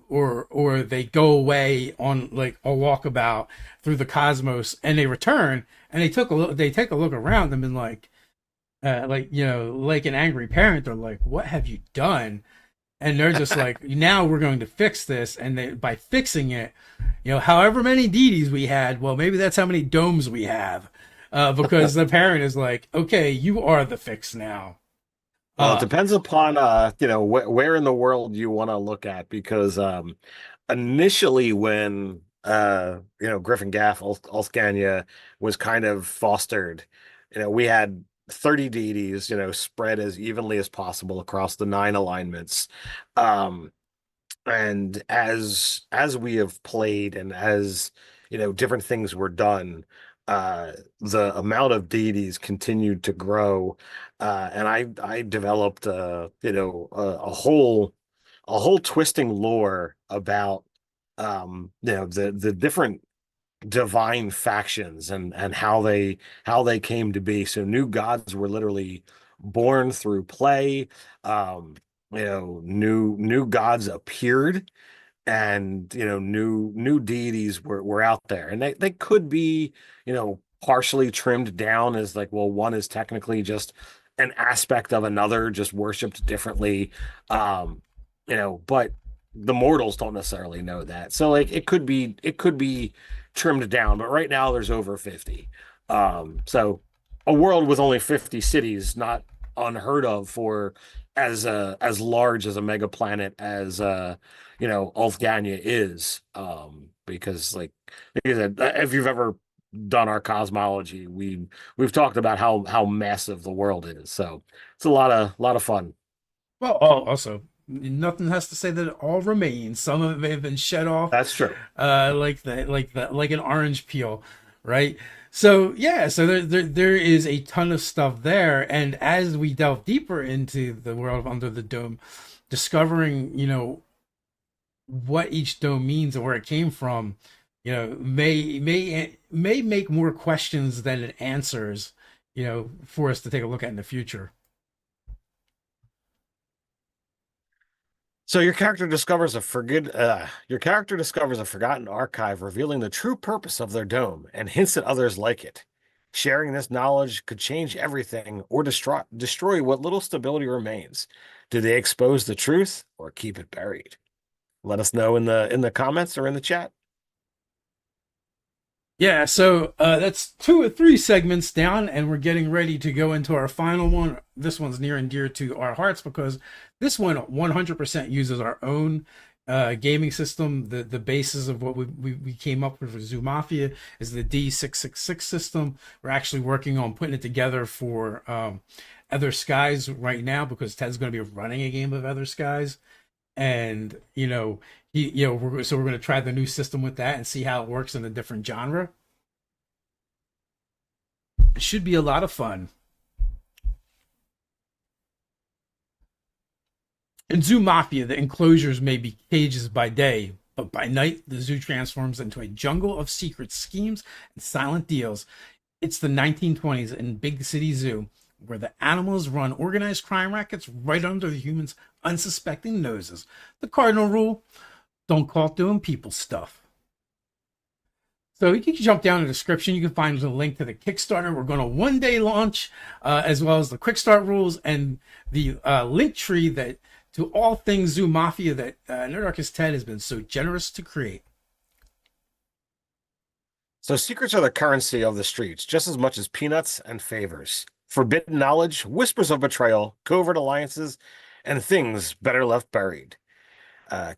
Speaker 1: or they go away on like a walkabout through the cosmos, and they return and they take a look around them and like like an angry parent, they're like, what have you done? And they're just like, now we're going to fix this, and by fixing it, however many deities we had, well, maybe that's how many domes we have, because the parent is like, okay, you are the fix now.
Speaker 2: Well, it
Speaker 1: uh
Speaker 2: depends upon where in the world you want to look at because initially when Griffin Gaff Ulthgania was kind of fostered, we had 30 deities, spread as evenly as possible across the 9 alignments. Um, and as we have played and as different things were done, the amount of deities continued to grow, and I developed a whole twisting lore about the different divine factions and how they came to be. So new gods were literally born through play. Um, new gods appeared, and new deities were out there, and they could be partially trimmed down as like, well, one is technically just an aspect of another, just worshipped differently. um but the mortals don't necessarily know that, so like it could be trimmed down, but right now there's over 50. So a world with only 50 cities, not unheard of for as large as a mega planet as Ulfgania is. Because like I said, if you've ever done our cosmology, we've talked about how massive the world is. So it's a lot of fun.
Speaker 1: well, also, nothing has to say that it all remains. Some of it may have been shed off,
Speaker 2: That's true.
Speaker 1: like an orange peel, right? So yeah, so there is a ton of stuff there, and as we delve deeper into the world of Under the Dome, discovering what each dome means and where it came from, may make more questions than it answers, for us to take a look at in the future.
Speaker 2: So your character discovers a forgotten archive revealing the true purpose of their dome and hints at others like it. Sharing this knowledge could change everything or destroy what little stability remains. Do they expose the truth or keep it buried? Let us know in the comments or in the chat.
Speaker 1: Yeah, so that's 2 or 3 segments down, and we're getting ready to go into our final one. This one's near and dear to our hearts because this one 100% uses our own gaming system. The basis of what we came up with for Zoo Mafia is the D666 system. We're actually working on putting it together for Other Skies right now because Ted's going to be running a game of Other Skies, and so we're going to try the new system with that and see how it works in a different genre. It should be a lot of fun. In Zoo Mafia, the enclosures may be cages by day, but by night, the zoo transforms into a jungle of secret schemes and silent deals. It's the 1920s in Big City Zoo, where the animals run organized crime rackets right under the humans' unsuspecting noses. The cardinal rule: don't call doing people stuff. So you can jump down in the description. You can find a link to the Kickstarter. We're going to one day launch, as well as the quick start rules and the link tree that to all things Zoo Mafia that Nerdarchy Ted has been so generous to create.
Speaker 2: So secrets are the currency of the streets, just as much as peanuts and favors. Forbidden knowledge, whispers of betrayal, covert alliances, and things better left buried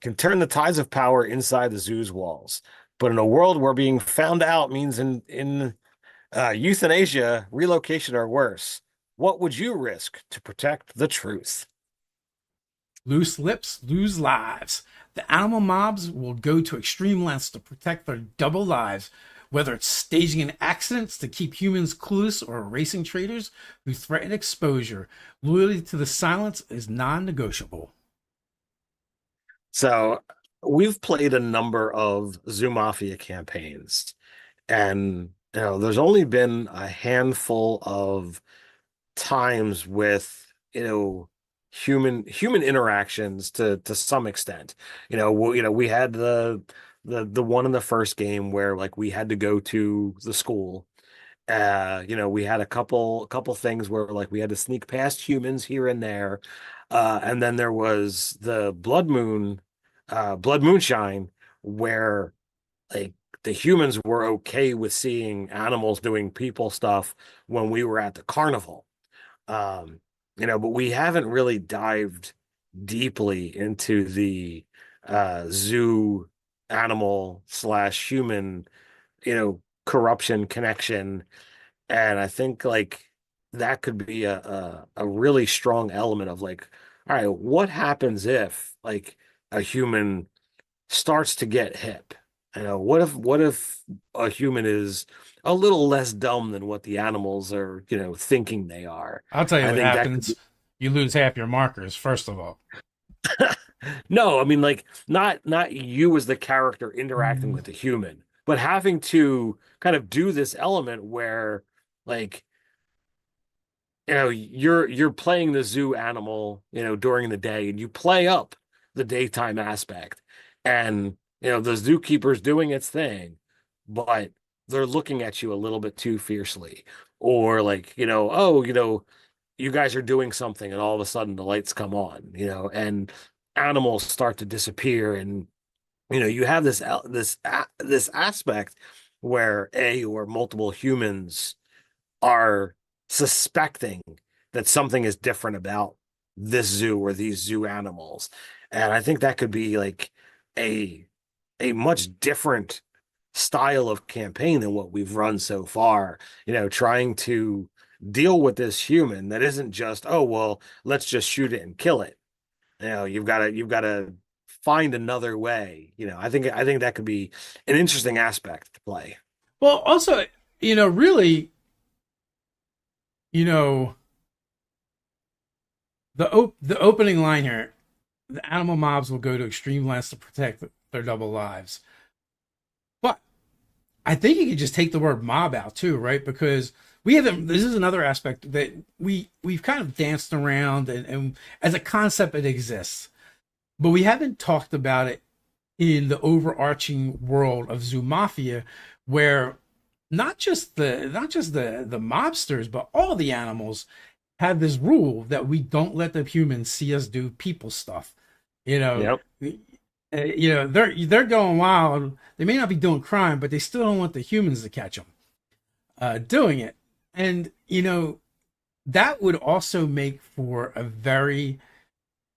Speaker 2: can turn the tides of power inside the zoo's walls. But in a world where being found out means in euthanasia, relocation, or worse, what would you risk to protect the truth?
Speaker 1: Loose lips, lose lives. The animal mobs will go to extreme lengths to protect their double lives, whether it's staging an accident to keep humans clueless or erasing traitors who threaten exposure. Loyalty to the silence is non negotiable.
Speaker 2: So we've played a number of Zoo Mafia campaigns, and there's only been a handful of times with, human interactions to some extent. We had the one in the first game where like we had to go to the school. We had a couple things where like we had to sneak past humans here and there. And then there was the Blood Moonshine, where like the humans were okay with seeing animals doing people stuff when we were at the carnival. Um, but we haven't really dived deeply into the zoo animal slash human, corruption connection. And I think like that could be a really strong element of like, all right, what happens if like a human starts to get hip? What if a human is a little less dumb than what the animals are, thinking they are?
Speaker 1: I'll tell you
Speaker 2: I
Speaker 1: what
Speaker 2: think that could be
Speaker 1: happens. You lose half your markers, first of all.
Speaker 2: no, I mean like not you as the character interacting
Speaker 1: Mm.
Speaker 2: with the human, but having to kind of do this element where like you're playing the zoo animal, during the day, and you play up the daytime aspect, and the zookeeper's doing its thing, but they're looking at you a little bit too fiercely, or like, oh, you guys are doing something, and all of a sudden the lights come on, and animals start to disappear, and you have this aspect where a or multiple humans are suspecting that something is different about this zoo or these zoo animals. And I think that could be like a a much different style of campaign than what we've run so far, trying to deal with this human that isn't just, oh, well, let's just shoot it and kill it. You've got to find another way. I think that could be an interesting aspect to play.
Speaker 1: Well, also, really, you know, the opening line here: the animal mobs will go to extreme lengths to protect their double lives. But I think you could just take the word mob out too, right? Because we haven't. This is another aspect that we've kind of danced around, and as a concept, it exists, but we haven't talked about it in the overarching world of Zoo Mafia, where not just the mobsters, but all the animals have this rule that we don't let the humans see us do people stuff. You know,
Speaker 2: Yep.
Speaker 1: they're going wild. They may not be doing crime, but they still don't want the humans to catch them doing it. And that would also make for a very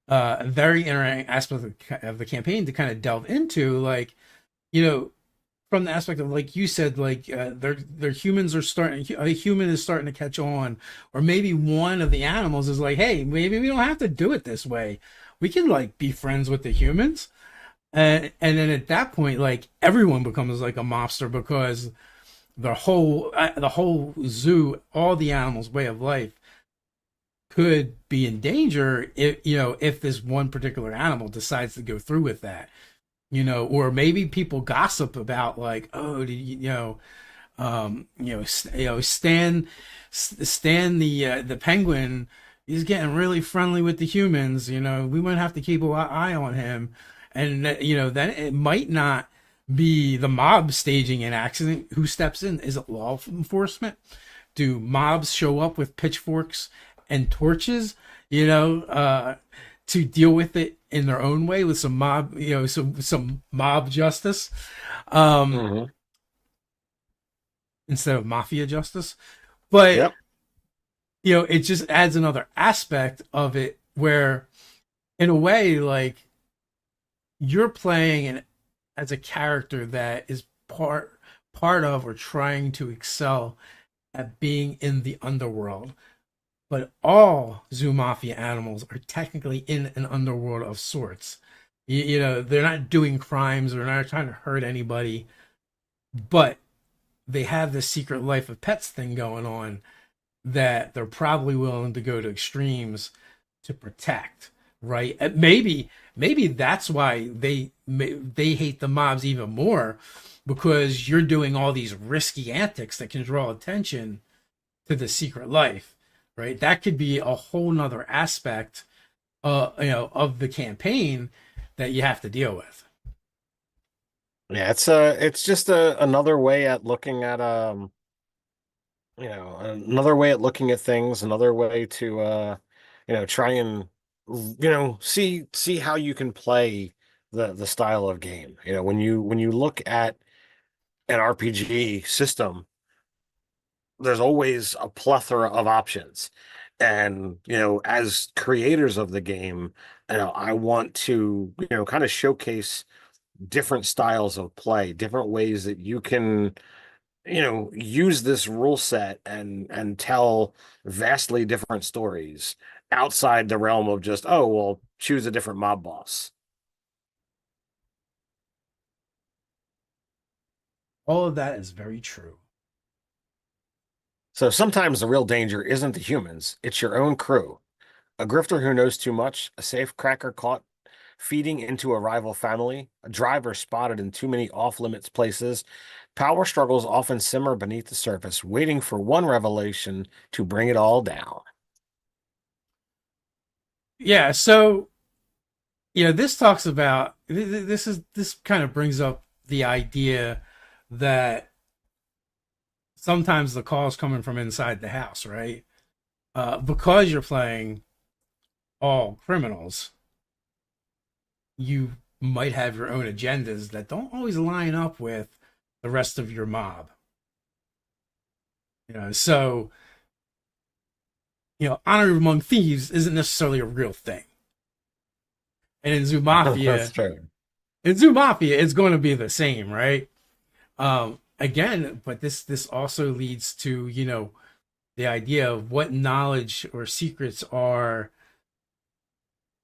Speaker 1: interesting aspect of the campaign to kind of delve into, like, you know, from the aspect of, like you said, like their humans are starting, a human is starting to catch on, or maybe one of the animals is like, hey, maybe we don't have to do it this way. We can like be friends with the humans, and then at that point, like everyone becomes like a mobster because the whole zoo, all the animals' way of life could be in danger if this one particular animal decides to go through with that, or maybe people gossip about, like, oh, did Stan the penguin, he's getting really friendly with the humans, we might have to keep an eye on him. And then it might not be the mob staging an accident. Who steps in? Is it law enforcement? Do mobs show up with pitchforks and torches, to deal with it in their own way with some mob, some mob justice, um,
Speaker 2: Hmm.
Speaker 1: instead of mafia justice? But
Speaker 2: Yep.
Speaker 1: it just adds another aspect of it where, in a way, like, you're playing as a character that is part of, or trying to excel at being in the underworld. But all Zoo Mafia animals are technically in an underworld of sorts. They're not doing crimes, they're not trying to hurt anybody, but they have this secret life of pets thing going on that they're probably willing to go to extremes to protect. right? And maybe that's why they hate the mobs even more, because you're doing all these risky antics that can draw attention to the secret life, right? That could be a whole nother aspect, of the campaign that you have to deal with.
Speaker 2: Yeah, it's just another way at looking at another way at looking at things, another way to try and see how you can play the style of game. When you look at an RPG system, there's always a plethora of options. And, as creators of the game, I want to, kind of showcase different styles of play, different ways that you can, use this rule set and tell vastly different stories outside the realm of just, oh, well, choose a different mob boss.
Speaker 1: All of that is very true.
Speaker 2: So sometimes the real danger isn't the humans, it's your own crew. A grifter who knows too much, a safe cracker caught feeding into a rival family, a driver spotted in too many off-limits places. Power struggles often simmer beneath the surface, waiting for one revelation to bring it all down.
Speaker 1: Yeah, so this talks about this kind of brings up the idea that sometimes the call's coming from inside the house, right? Because you're playing all criminals, you might have your own agendas that don't always line up with the rest of your mob. So honor among thieves isn't necessarily a real thing. And in Zoo
Speaker 2: That's
Speaker 1: Mafia,
Speaker 2: true.
Speaker 1: it's going to be the same, right? Again, but this also leads to the idea of what knowledge or secrets are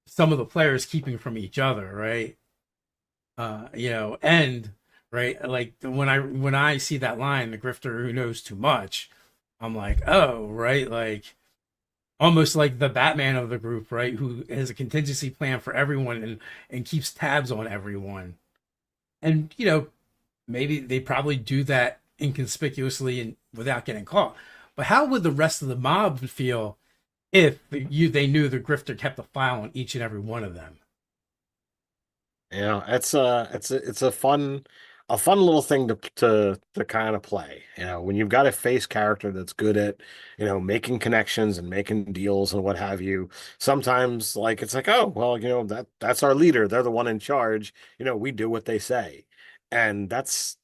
Speaker 1: some of the players keeping from each other, right? And right, like when I see that line, the grifter who knows too much, I'm like, oh, right, like almost like the Batman of the group, right, who has a contingency plan for everyone and keeps tabs on everyone. And maybe they probably do that inconspicuously and without getting caught. But how would the rest of the mob feel if they knew the grifter kept a file on each and every one of them?
Speaker 2: It's a fun little thing to kind of play. When you've got a face character that's good at, making connections and making deals and what have you. Sometimes like it's like, oh, well, that's our leader. They're the one in charge. We do what they say. And that's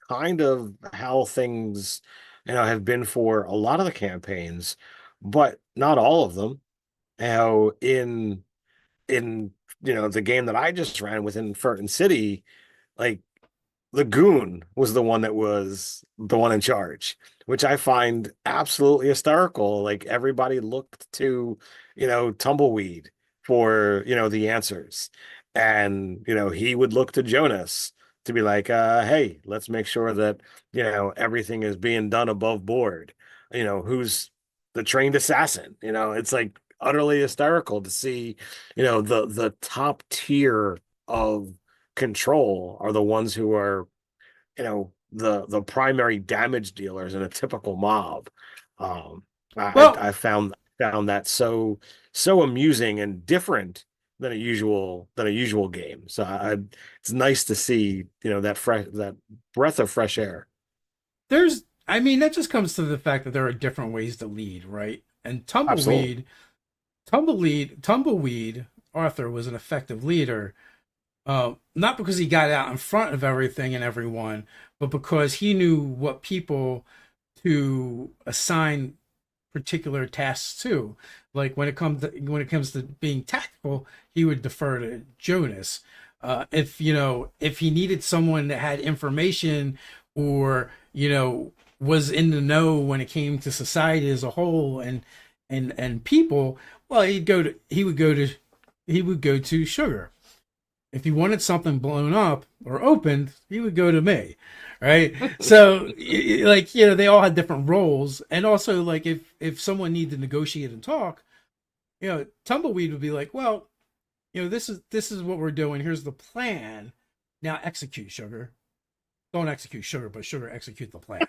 Speaker 2: kind of how things, have been for a lot of the campaigns, but not all of them. In the game that I just ran within Furton City, like the goon was the one that was the one in charge, which I find absolutely hysterical. Like everybody looked to, Tumbleweed for, the answers. And, he would look to Jonas to be like, hey, let's make sure that, everything is being done above board. Who's the trained assassin? It's like utterly hysterical to see, the top tier of control are the ones who are the primary damage dealers in a typical mob. um
Speaker 1: Well,
Speaker 2: I found that so amusing and different than a usual game. So it's nice to see that breath of fresh air.
Speaker 1: I mean, that just comes to the fact that there are different ways to lead, right? And
Speaker 2: Absolutely.
Speaker 1: Tumbleweed, Arthur was an effective leader, not because he got out in front of everything and everyone, but because he knew what people to assign particular tasks to. Like when it comes to being tactical, he would defer to Jonas. If he needed someone that had information or was in the know when it came to society as a whole and people, well, he would go to Sugar. If he wanted something blown up or opened, he would go to me, right? So, they all had different roles, and also, like, if someone needed to negotiate and talk, Tumbleweed would be like, well, this is what we're doing. Here's the plan. Now execute, sugar. Don't execute sugar, but sugar execute the plan.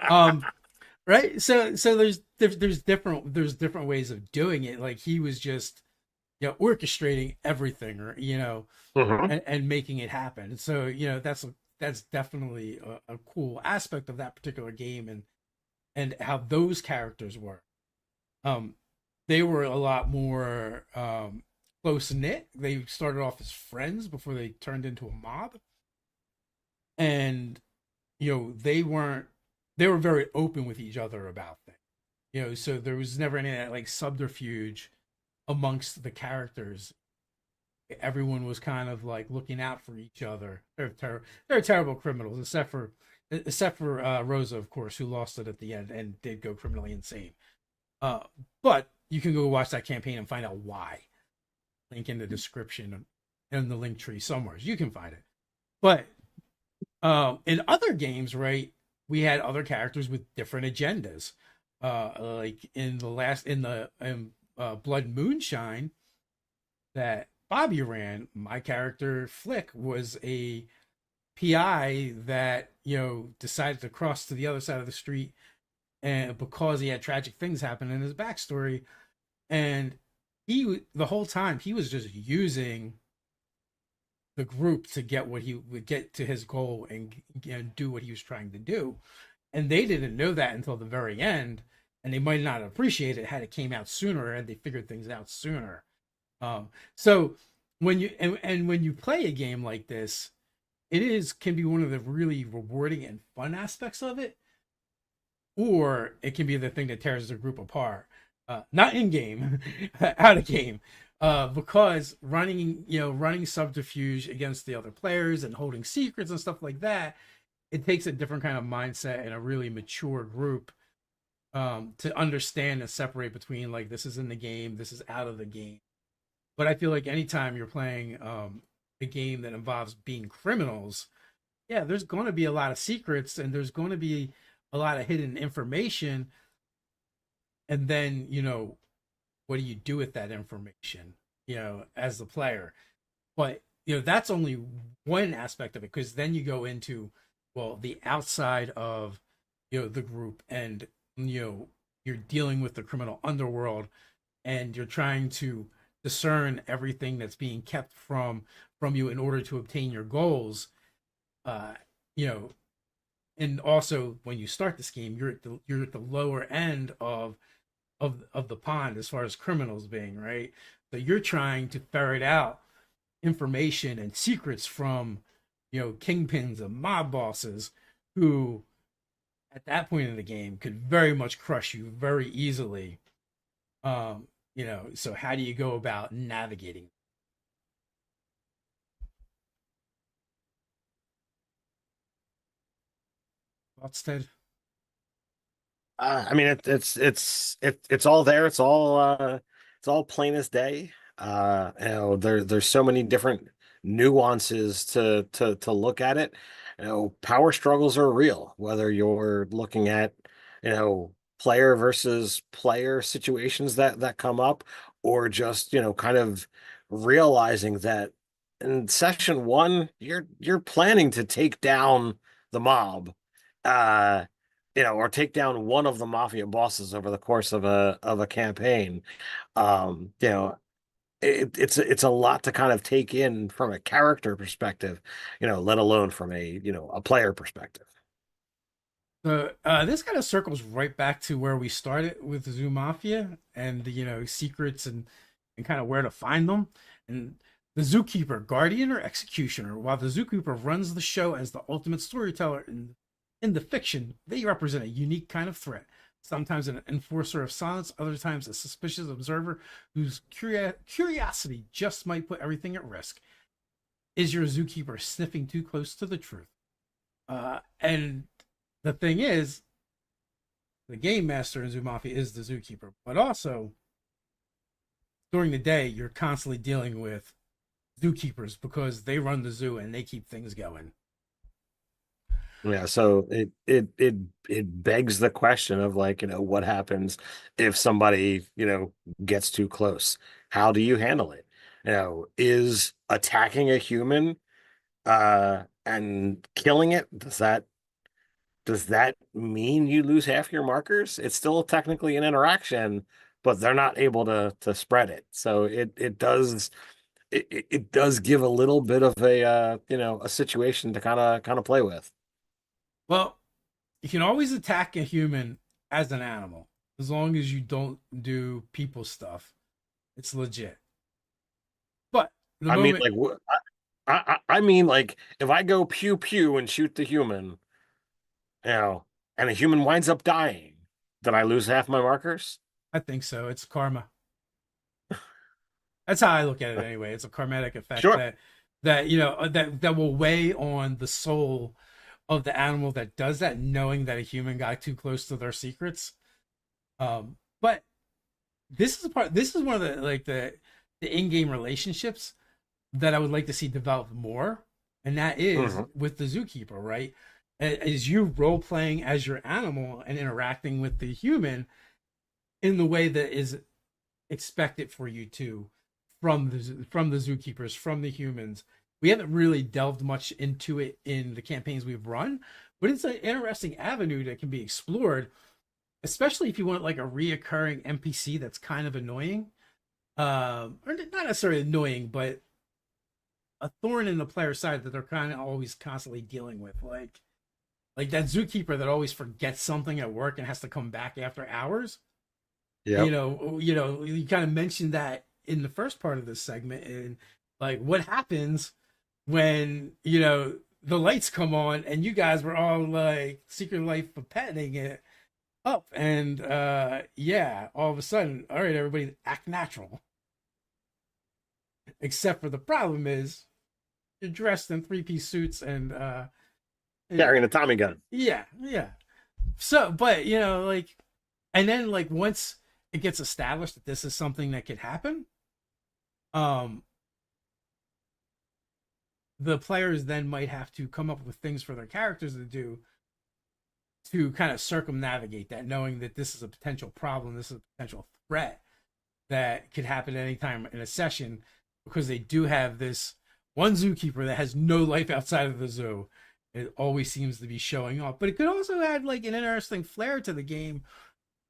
Speaker 1: Um, right? So there's different ways of doing it. Like he was just orchestrating everything, or
Speaker 2: Mhm.
Speaker 1: and making it happen. So that's definitely a cool aspect of that particular game, and how those characters were. Um, they were a lot more close knit. They started off as friends before they turned into a mob, and they were very open with each other about things. So there was never any of that like subterfuge amongst the characters. Everyone was kind of like looking out for each other. They're terrible criminals, except for Rosa, of course, who lost it at the end and did go criminally insane. Uh, but you can go watch that campaign and find out why. Link in the description and the link tree somewhere. You can find it. But in other games, right, we had other characters with different agendas. Like in Blood Moonshine that Bobby ran, my character Flick was a PI that decided to cross to the other side of the street, and because he had tragic things happen in his backstory, and the whole time he was just using the group to get what he would get to his goal, and do what he was trying to do. And they didn't know that until the very end, and they might not appreciate it had it came out sooner and they figured things out sooner. So when you play a game like this, can be one of the really rewarding and fun aspects of it, or it can be the thing that tears the group apart. Not in game, out of game, because running subterfuge against the other players and holding secrets and stuff like that, it takes a different kind of mindset and a really mature group to understand and separate between like this is in the game, this is out of the game. But I feel like anytime you're playing a game that involves being criminals, yeah, there's going to be a lot of secrets and there's going to be a lot of hidden information. And then, what do you do with that information, as the player? But, that's only one aspect of it, because then you go into, well, the outside of, the group, and, you're dealing with the criminal underworld, and you're trying to discern everything that's being kept from you in order to obtain your goals. uh you know and also when you start this game, you're at the lower end of the pond as far as criminals being, right? So you're trying to ferret out information and secrets from kingpins and mob bosses who at that point in the game could very much crush you very easily. So how do you go about navigating? Instead,
Speaker 2: I mean, it's all there. It's all plain as day. There's so many different nuances to look at it. Power struggles are real, whether you're looking at, player versus player situations that come up, or just, kind of realizing that in session one, you're planning to take down the mob. Uh, or take down one of the mafia bosses over the course of a campaign. Um, you know, it's a lot to kind of take in from a character perspective, let alone from a player perspective.
Speaker 1: so this kind of circles right back to where we started with Zoo Mafia and the secrets and kind of where to find them. And the Zookeeper, guardian or executioner, while the Zookeeper runs the show as the ultimate storyteller in the fiction, they represent a unique kind of threat. Sometimes an enforcer of silence, other times a suspicious observer whose curiosity just might put everything at risk. Is your Zookeeper sniffing too close to the truth? And the thing is, the game master in Zoo Mafia is the Zookeeper, but also during the day, you're constantly dealing with zookeepers because they run the zoo and they keep things going.
Speaker 2: Yeah, so it begs the question of, like, what happens if somebody, gets too close? How do you handle it? is attacking a human and killing it, does that mean you lose half your markers? It's still technically an interaction, but they're not able to spread it. So it does give a little bit of a a situation to kind of play with.
Speaker 1: Well, you can always attack a human as an animal as long as you don't do people stuff. It's legit. But the
Speaker 2: I mean,
Speaker 1: moment
Speaker 2: like, I mean, like, if I go pew pew and shoot the human, you know, and a human winds up dying, then I lose half my markers.
Speaker 1: I think so, it's karma. That's how I look at it anyway. It's a karmatic effect
Speaker 2: Sure.
Speaker 1: that that will weigh on the soul of the animal that does that, knowing that a human got too close to their secrets. But this is one of the the in-game relationships that I would like to see develop more, and that is
Speaker 2: Hmm.
Speaker 1: with the zookeeper, right? As you role playing as your animal and interacting with the human in the way that is expected for you to from the zookeepers, from the humans. We haven't really delved much into it in the campaigns we've run, but it's an interesting avenue that can be explored, especially if you want like a reoccurring NPC that's kind of annoying, or not necessarily annoying, but a thorn in the player's side that they're kind of always constantly dealing with, like that zookeeper that always forgets something at work and has to come back after hours.
Speaker 2: Yep.
Speaker 1: You kind of mentioned that in the first part of this segment, and like what happens when the lights come on and you guys were all like Secret Life of petting it up, and yeah, all of a sudden, all right, everybody act natural, except for the problem is you're dressed in three-piece suits and
Speaker 2: Carrying a Tommy gun.
Speaker 1: yeah. So, but like, and then like once it gets established that this is something that could happen, um, the players then might have to come up with things for their characters to do to kind of circumnavigate that, knowing that this is a potential problem, this is a potential threat that could happen at any time in a session, because they do have this one zookeeper that has no life outside of the zoo. It always seems to be showing up, but it could also add like an interesting flair to the game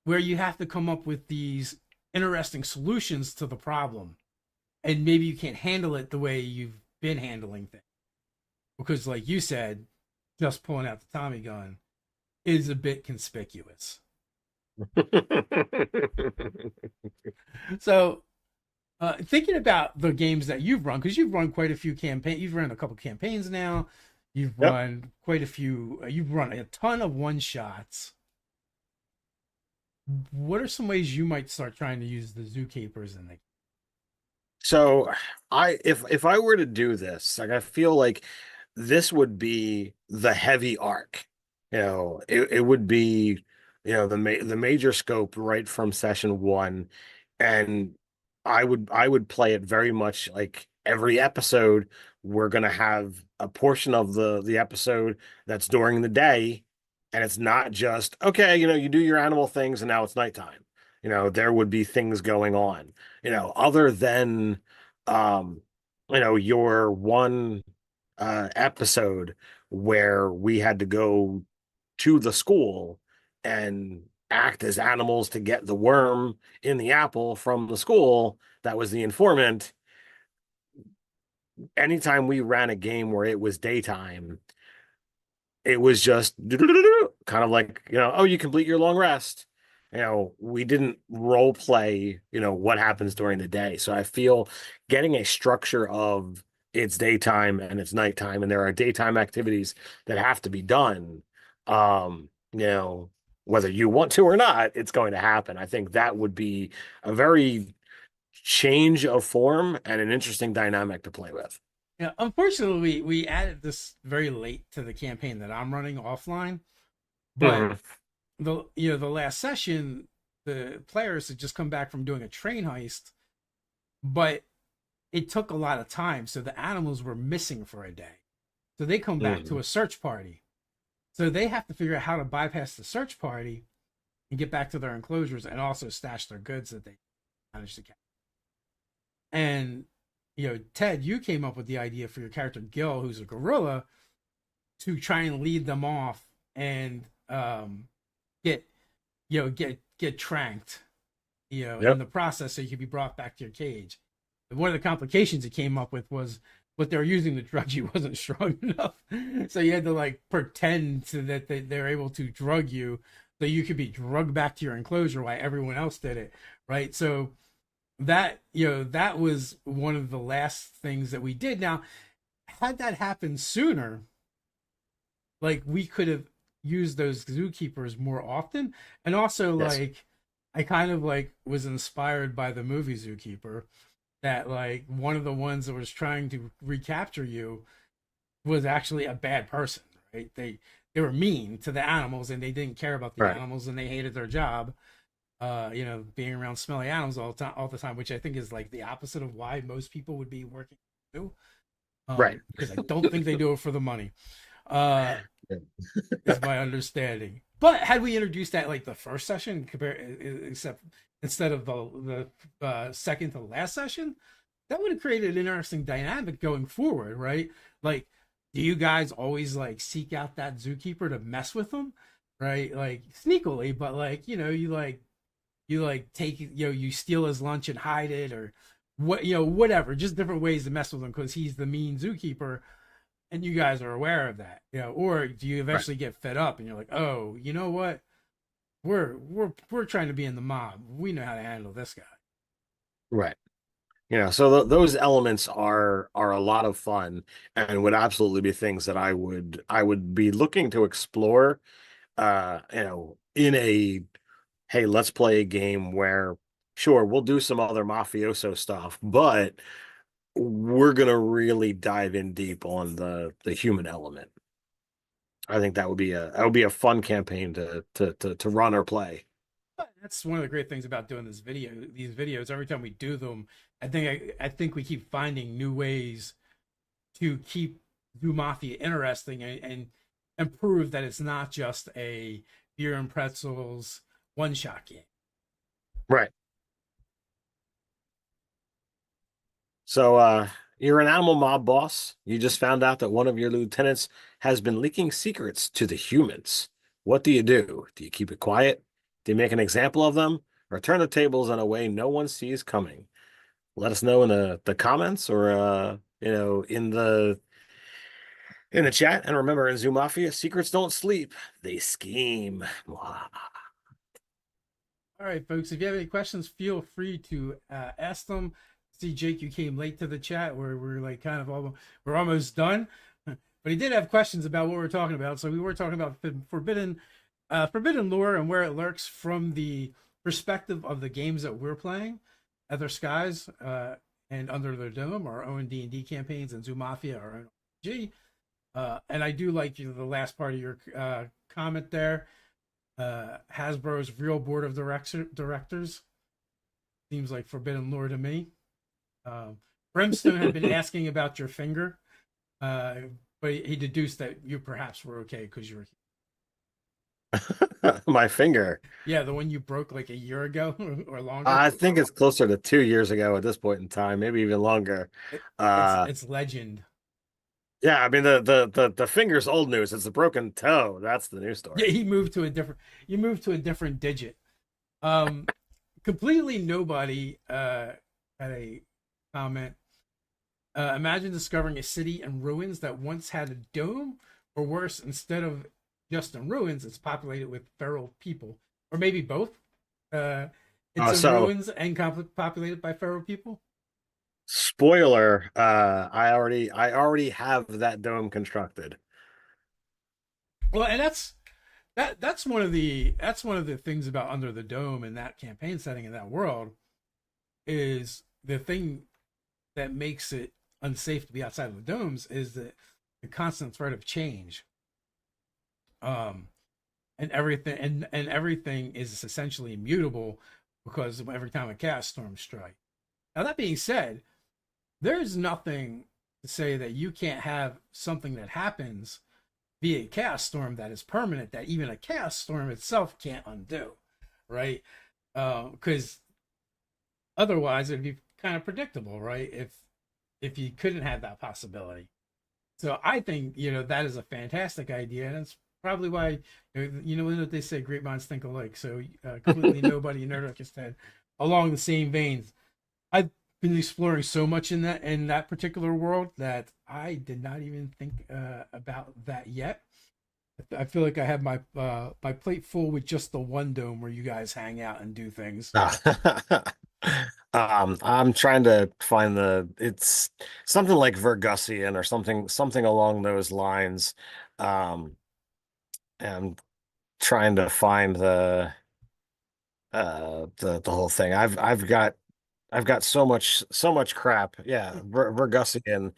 Speaker 1: where you have to come up with these interesting solutions to the problem, and maybe you can't handle it the way you've been handling things because, like you said, just pulling out the Tommy gun is a bit conspicuous. So, thinking about the games that you've run, because you've run quite a few campaigns, you've run a couple campaigns now. You've
Speaker 2: Yep.
Speaker 1: run quite a few. You've run a ton of one shots. What are some ways you might start trying to use the zookeepers in the?
Speaker 2: So if I were to do this, like I feel like this would be the heavy arc. It would be, the major scope right from session one. And I would play it very much like every episode, we're gonna have a portion of the episode that's during the day, and it's not just, okay, you do your animal things and now it's nighttime. There would be things going on, other than um, your one episode where we had to go to the school and act as animals to get the worm in the apple from the school that was the informant. Anytime we ran a game where it was daytime, it was just kind of like, oh, you complete your long rest. We didn't role play, what happens during the day. So I feel getting a structure of it's daytime and it's nighttime, and there are daytime activities that have to be done. Um, you know, whether you want to or not, it's going to happen. I think that would be a very change of form and an interesting dynamic to play with.
Speaker 1: Yeah, unfortunately, we added this very late to the campaign that I'm running offline. But
Speaker 2: Mhm.
Speaker 1: the last session, the players had just come back from doing a train heist, but it took a lot of time, so the animals were missing for a day. So they come back to
Speaker 2: Mhm.
Speaker 1: a search party. So they have to figure out how to bypass the search party and get back to their enclosures and also stash their goods that they managed to catch. And Ted, you came up with the idea for your character Gil, who's a gorilla, to try and lead them off and get get tranked, in
Speaker 2: Yep.
Speaker 1: the process, so you could be brought back to your cage. And one of the complications it came up with was what they were using the drug you wasn't strong enough, so you had to like pretend so that they're able to drug you, so you could be drugged back to your enclosure while everyone else did it, right? So that was one of the last things that we did. Now, had that happened sooner, like we could have used those zookeepers more often. And also,
Speaker 2: Yes.
Speaker 1: like, I kind of like was inspired by the movie Zookeeper, that like one of the ones that was trying to recapture you was actually a bad person, right? They were mean to the animals, and they didn't care about the
Speaker 2: Right.
Speaker 1: animals, and they hated their job. Being around smelly animals all the time, which I think is like the opposite of why most people would be working too.
Speaker 2: Right.
Speaker 1: Because I don't think they do it for the money. Uh,
Speaker 2: Yeah.
Speaker 1: is my understanding. But had we introduced that like the first session, except instead of the second to last session, that would have created an interesting dynamic going forward, right? Like, do you guys always like seek out that zookeeper to mess with them, right? Like sneakily, but like you take you steal his lunch and hide it, or whatever, just different ways to mess with him because he's the mean zookeeper, and you guys are aware of that, or do you
Speaker 2: Right.
Speaker 1: eventually get fed up and you're like, oh, you know what, we're trying to be in the mob, we know how to handle this guy.
Speaker 2: Right. So those elements are a lot of fun and would absolutely be things that I would be looking to explore in a hey, let's play a game where sure, we'll do some other mafioso stuff, but we're gonna really dive in deep on the human element. I think that would be a fun campaign to run or play.
Speaker 1: But that's one of the great things about doing these videos. Every time we do them, I think we keep finding new ways to keep Zoo Mafia interesting, and prove that it's not just a beer and pretzels one shot game.
Speaker 2: Right. So you're an animal mob boss. You just found out that one of your lieutenants has been leaking secrets to the humans. What do you do? Do you keep it quiet? Do you make an example of them? Or turn the tables in a way no one sees coming? Let us know in the comments or in the chat. And remember, in Zoo Mafia, secrets don't sleep. They scheme.
Speaker 1: All right, folks. If you have any questions, feel free to ask them. See, Jake, you came late to the chat where we're like kind of we're almost done, but he did have questions about what we're talking about. So we were talking about forbidden lore and where it lurks from the perspective of the games that we're playing, Ether Skies, and Under the Dome, our own D&D campaigns, and Zoo Mafia, our own RPG. And I do like the last part of your comment there. Hasbro's real board of directors seems like forbidden lore to me. Brimstone had been asking about your finger, but he deduced that you perhaps were okay because you were,
Speaker 2: My finger.
Speaker 1: yeah, the one you broke like a year ago or longer.
Speaker 2: I think it's closer to 2 years ago at this point in time, maybe even longer.
Speaker 1: It's
Speaker 2: Uh,
Speaker 1: it's legend.
Speaker 2: yeah, I mean the finger's old news. It's the broken toe. That's the news
Speaker 1: Yeah,
Speaker 2: story.
Speaker 1: he moved to a different. You moved to a different digit. Um, Completely nobody had a comment. Imagine discovering a city in ruins that once had a dome, or worse, instead of just in ruins, it's populated with feral people, or maybe both. Uh, it's in
Speaker 2: So
Speaker 1: ruins and populated by feral people.
Speaker 2: spoiler, I already have that dome constructed.
Speaker 1: Well, and that's one of the things about Under the Dome and that campaign setting in that world is the thing that makes it unsafe to be outside of the domes is the constant threat of change. Um, and everything is essentially immutable because every time a cat storm strikes. Now that being said, there's nothing to say that you can't have something that happens via chaos storm that is permanent that even a chaos storm itself can't undo, right? Because otherwise it'd be kind of predictable, right? if you couldn't have that possibility. So I think, that is a fantastic idea, and that's probably why, what they say, great minds think alike. So completely nobody in Nerdarchy said along the same veins. I've been exploring so much in that particular world that I did not even think about that yet. I feel like I have my plate full with just the one dome where you guys hang out and do things.
Speaker 2: I'm trying to find it's something like Vergussian or something along those lines. Um, and trying to find the whole thing. I've got so much crap. Yeah, Vergussian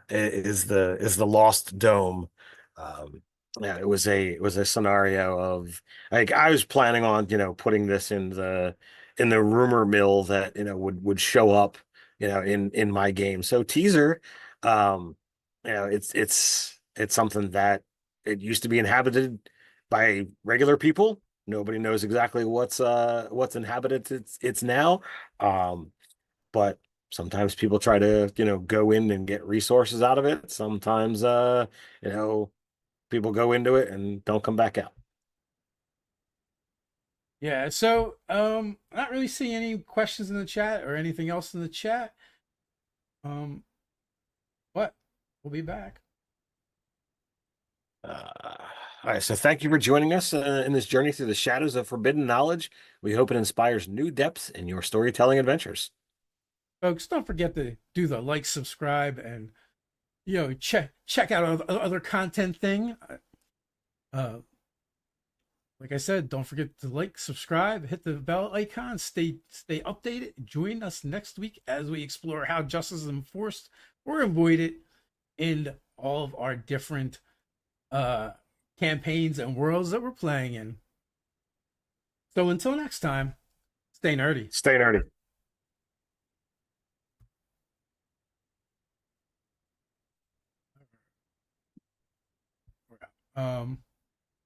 Speaker 2: is the Lost Dome. Um, yeah, it was a scenario of like I was planning on putting this in the rumor mill that would show up in my game. So teaser, um, it's something that it used to be inhabited by regular people. Nobody knows exactly what's inhabited it's now. Um, but sometimes people try to, go in and get resources out of it. Sometimes you know, people go into it and don't come back out.
Speaker 1: Yeah, so not really seeing any questions in the chat or anything else in the chat. Um, but we'll be back.
Speaker 2: All right, so thank you for joining us in this journey through the shadows of forbidden knowledge. We hope it inspires new depths in your storytelling adventures.
Speaker 1: Folks, don't forget to do the like, subscribe, and check out other content thing. Uh, like I said, don't forget to like, subscribe, hit the bell icon, stay updated. Join us next week as we explore how justice is enforced or avoided in all of our different uh campaigns and worlds that we're playing in. So until next time, stay nerdy.
Speaker 2: Stay nerdy.
Speaker 1: Um